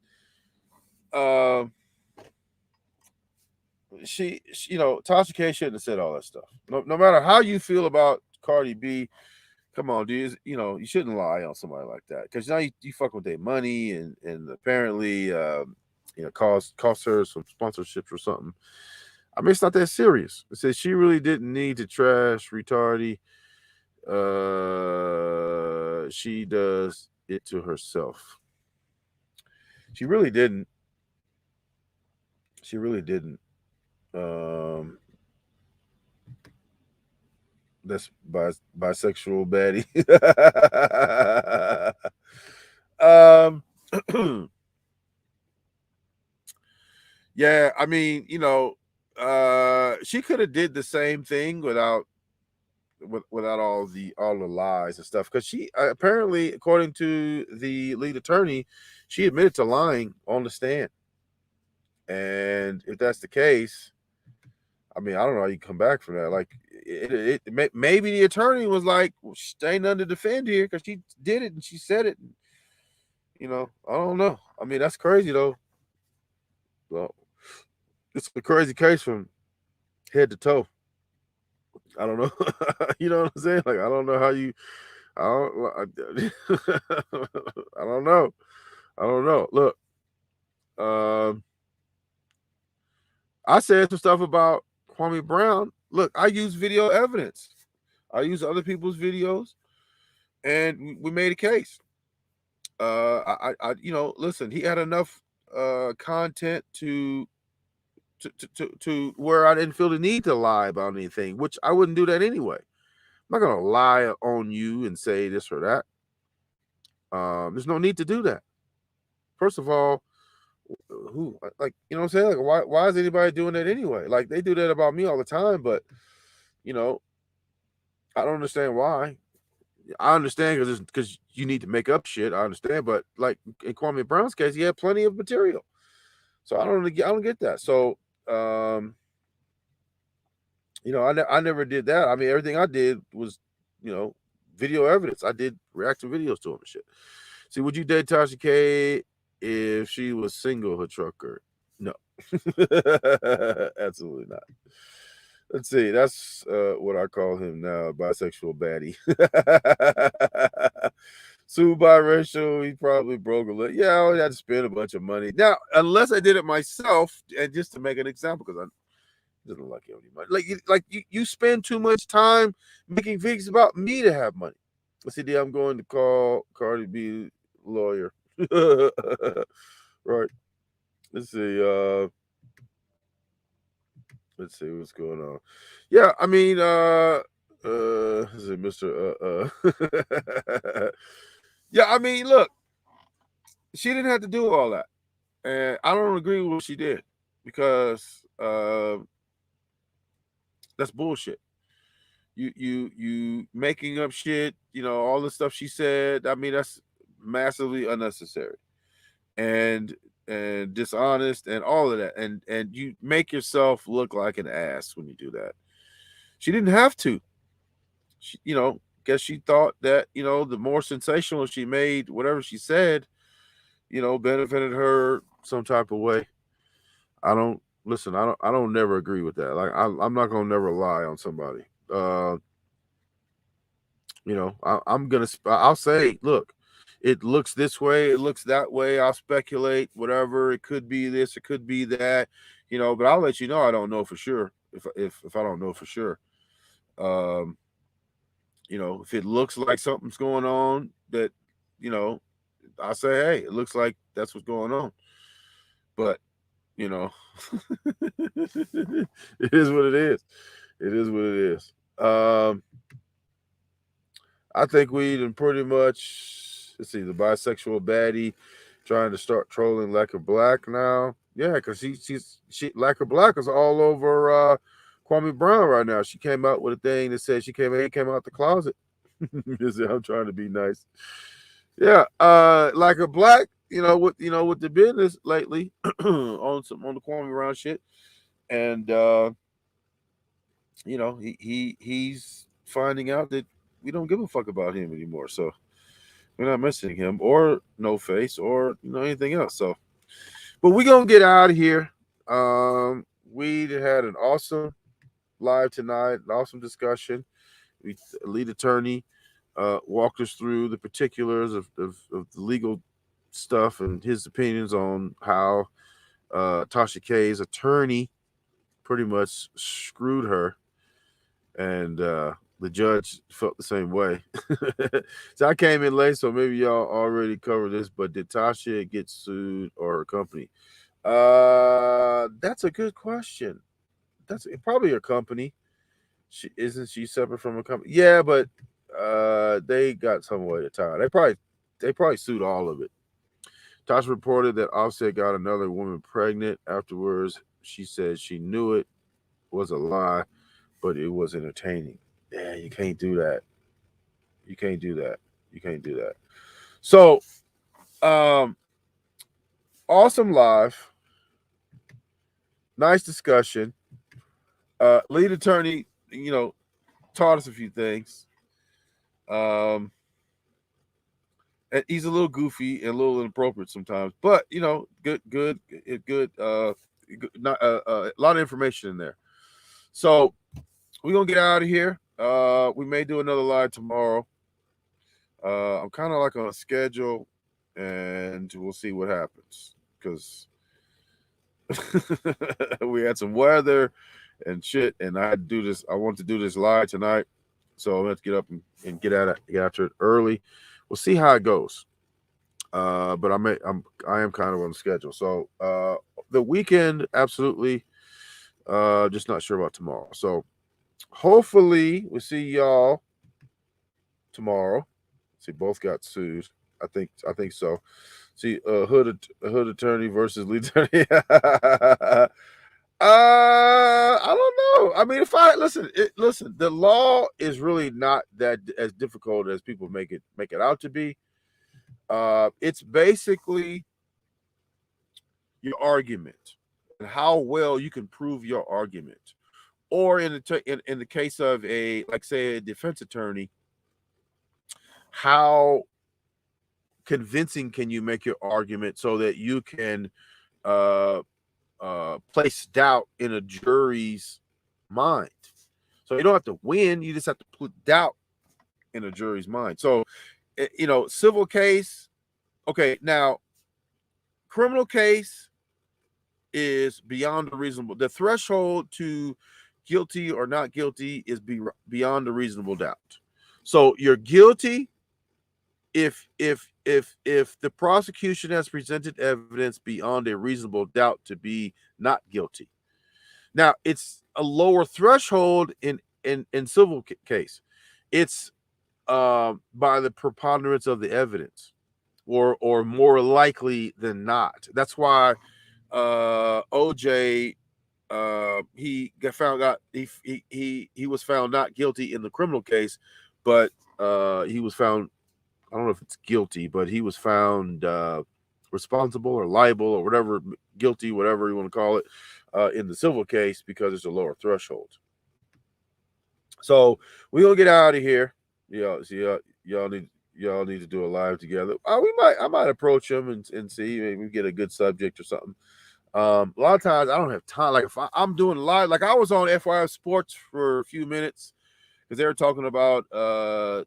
she Tasha K shouldn't have said all that stuff. No matter how you feel about Cardi B, come on, dude. You shouldn't lie on somebody like that because now you fuck with their money and apparently cost her some sponsorships or something. I mean, it's not that serious. It says she really didn't need to trash retardy. She does it to herself. She really didn't. She really didn't. That's bisexual baddie. Yeah, I mean, she could have did the same thing without all the lies and stuff, because she apparently, according to the lead attorney, she admitted to lying on the stand. And if that's the case, I mean, I don't know how you come back from that. Like, maybe the attorney was like, well, ain't nothing to defend here because she did it and she said it. I don't know. I mean, that's crazy though. Well, it's a crazy case from head to toe. I don't know. You know what I'm saying? Like, I don't know how you. I don't. I don't know. I don't know. Look, I said some stuff about Kwame Brown. Look, I use video evidence. I use other people's videos, and we made a case. Listen, he had enough content to where I didn't feel the need to lie about anything, which I wouldn't do that anyway. I'm not gonna lie on you and say this or that. There's no need to do that. First of all, who, like, you know what I'm saying? Like, why is anybody doing that anyway? Like, they do that about me all the time, but I don't understand why. I understand because you need to make up shit. I understand, but like in Kwame Brown's case, he had plenty of material, so I don't get that. So I never did that. I mean, everything I did was video evidence. I did reaction videos to him and shit. See, would you date Tasha K if she was single, her trucker? No. Absolutely not. Let's see. That's what I call him now, bisexual baddie. Sue biracial, he probably broke a little. Yeah, I only had to spend a bunch of money. Now, unless I did it myself, and just to make an example, because I doesn't like any money. Like you spend too much time making videos about me to have money. Let's see, I'm going to call Cardi B lawyer. Right. Let's see. Let's see what's going on. Yeah, I mean, is it Mr. Yeah, I mean, look, she didn't have to do all that. And I don't agree with what she did because that's bullshit. You making up shit, all the stuff she said. I mean, that's massively unnecessary and dishonest and all of that. And you make yourself look like an ass when you do that. She didn't have to. She, guess she thought that, the more sensational she made whatever she said, benefited her some type of way. I don't never agree with that. Like, I'm not gonna never lie on somebody. I'll say, look, it looks this way, it looks that way. I'll speculate, whatever. It could be this, it could be that, but I'll let you know I don't know for sure. If I don't know for sure. If it looks like something's going on that, I say, hey, it looks like that's what's going on. But, it is what it is. It is what it is. I think we done pretty much, let's see, the bisexual baddie trying to start trolling Lacquer Black now. Yeah, because she Lacquer Black is all over Kwame Brown right now. She came out with a thing that said he came out the closet. I'm trying to be nice. Yeah, Lacquer Black, with the business lately on the Kwame Brown shit, and he's finding out that we don't give a fuck about him anymore. So we're not missing him or No Face or anything else. So, but we're gonna get out of here. We had an awesome live tonight, an awesome discussion. Lead attorney walked us through the particulars of the legal stuff and his opinions on how Tasha K's attorney pretty much screwed her, and the judge felt the same way. So I came in late, so maybe y'all already covered this, but did Tasha get sued or her company? That's a good question. That's probably her company. Isn't she separate from a company? Yeah, but they got some way to tie. They probably sued all of it. Tasha reported that Offset got another woman pregnant. Afterwards, she said she knew it was a lie, but it was entertaining. Yeah, you can't do that. You can't do that. You can't do that. So, awesome live. Nice discussion. Lead attorney, taught us a few things. And he's a little goofy and a little inappropriate sometimes, but good. Not a lot of information in there. So we're gonna get out of here. We may do another live tomorrow. I'm kind of like on a schedule, and we'll see what happens because we had some weather and shit, and I had to do this. I want to do this live tonight, so I'm gonna have to get up and get after it early. We'll see how it goes. But I am kind of on the schedule. So the weekend, absolutely. Just not sure about tomorrow. So hopefully we'll see y'all tomorrow. See, both got sued. I think so. See, hood attorney versus lead attorney. I don't know. I mean, if I listen, the law is really not that as difficult as people make it out to be. It's basically your argument and how well you can prove your argument, or in the case of say a defense attorney, how convincing can you make your argument so that you can place doubt in a jury's mind. So you don't have to win, you just have to put doubt in a jury's mind. So civil case, okay, now criminal case is beyond a reasonable, the threshold to guilty or not guilty is beyond a reasonable doubt. So you're guilty if the prosecution has presented evidence beyond a reasonable doubt to be not guilty. Now, it's a lower threshold in civil case. It's by the preponderance of the evidence, or more likely than not. That's why OJ he was found not guilty in the criminal case, but he was found, I don't know if it's guilty, but he was found responsible or liable or whatever, guilty, whatever you want to call it, in the civil case because it's a lower threshold. So we're gonna get out of here. Y'all need to do a live together. I might approach him and see, maybe we get a good subject or something. A lot of times I don't have time. Like if I'm doing live, like I was on FYF Sports for a few minutes because they were talking about the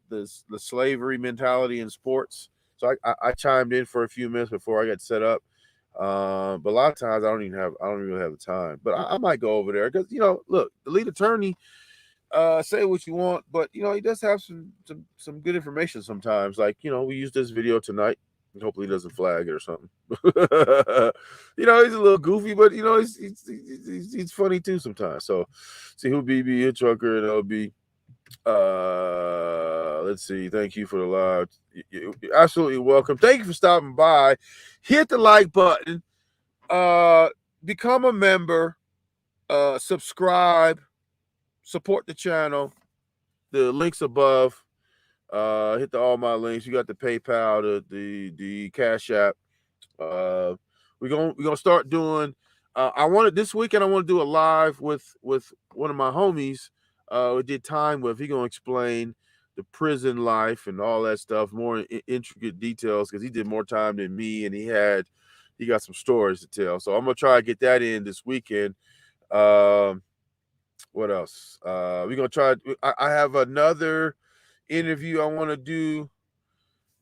slavery mentality in sports. So I chimed in for a few minutes before I got set up. But a lot of times I don't even really have the time. But I might go over there because look, the lead attorney, say what you want, but he does have some good information sometimes. Like we use this video tonight. And hopefully he doesn't flag it or something. He's a little goofy, but he's funny too sometimes. So see who BB Hit Trucker and LB. Let's see. Thank you for the live. You're absolutely welcome. Thank you for stopping by. Hit the like button. Become a member. Subscribe. Support the channel. The links above. Hit all my links. You got the PayPal, the Cash App. We're gonna start doing. This weekend. I want to do a live with one of my homies. We did time with. He gonna explain the prison life and all that stuff, more intricate details because he did more time than me, and he got some stories to tell. So I'm gonna try to get that in this weekend. What else? We're gonna try. I have another interview I want to do.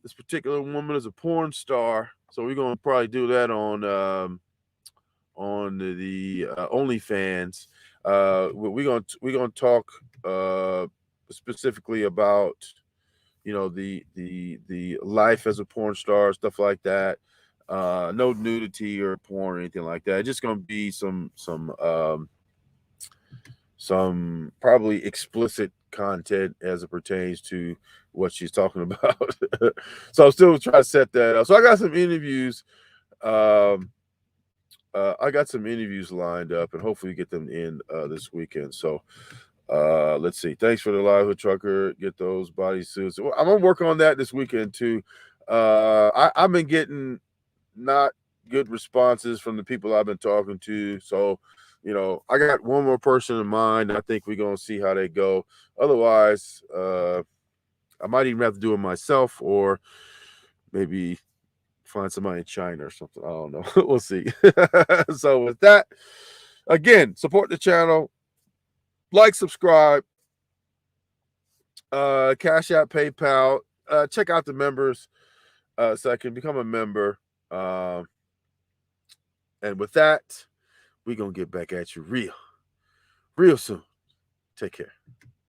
This particular woman is a porn star, so we're gonna probably do that on the OnlyFans. We're gonna talk specifically about the life as a porn star, stuff like that. No nudity or porn or anything like that. It's just gonna be some probably explicit content as it pertains to what she's talking about. So I'm still trying to set that up. So I got some interviews. I got some interviews lined up, and hopefully get them in this weekend. So let's see. Thanks for the live hood trucker. Get those bodysuits. I'm gonna work on that this weekend too. I've been getting not good responses from the people I've been talking to. So I got one more person in mind. I think we're gonna see how they go. Otherwise, I might even have to do it myself, or maybe find somebody in China or something. I don't know. We'll see. So with that, again, support the channel, like, subscribe, Cash App, PayPal, check out the members so I can become a member. And with that, we're gonna get back at you real soon. Take care.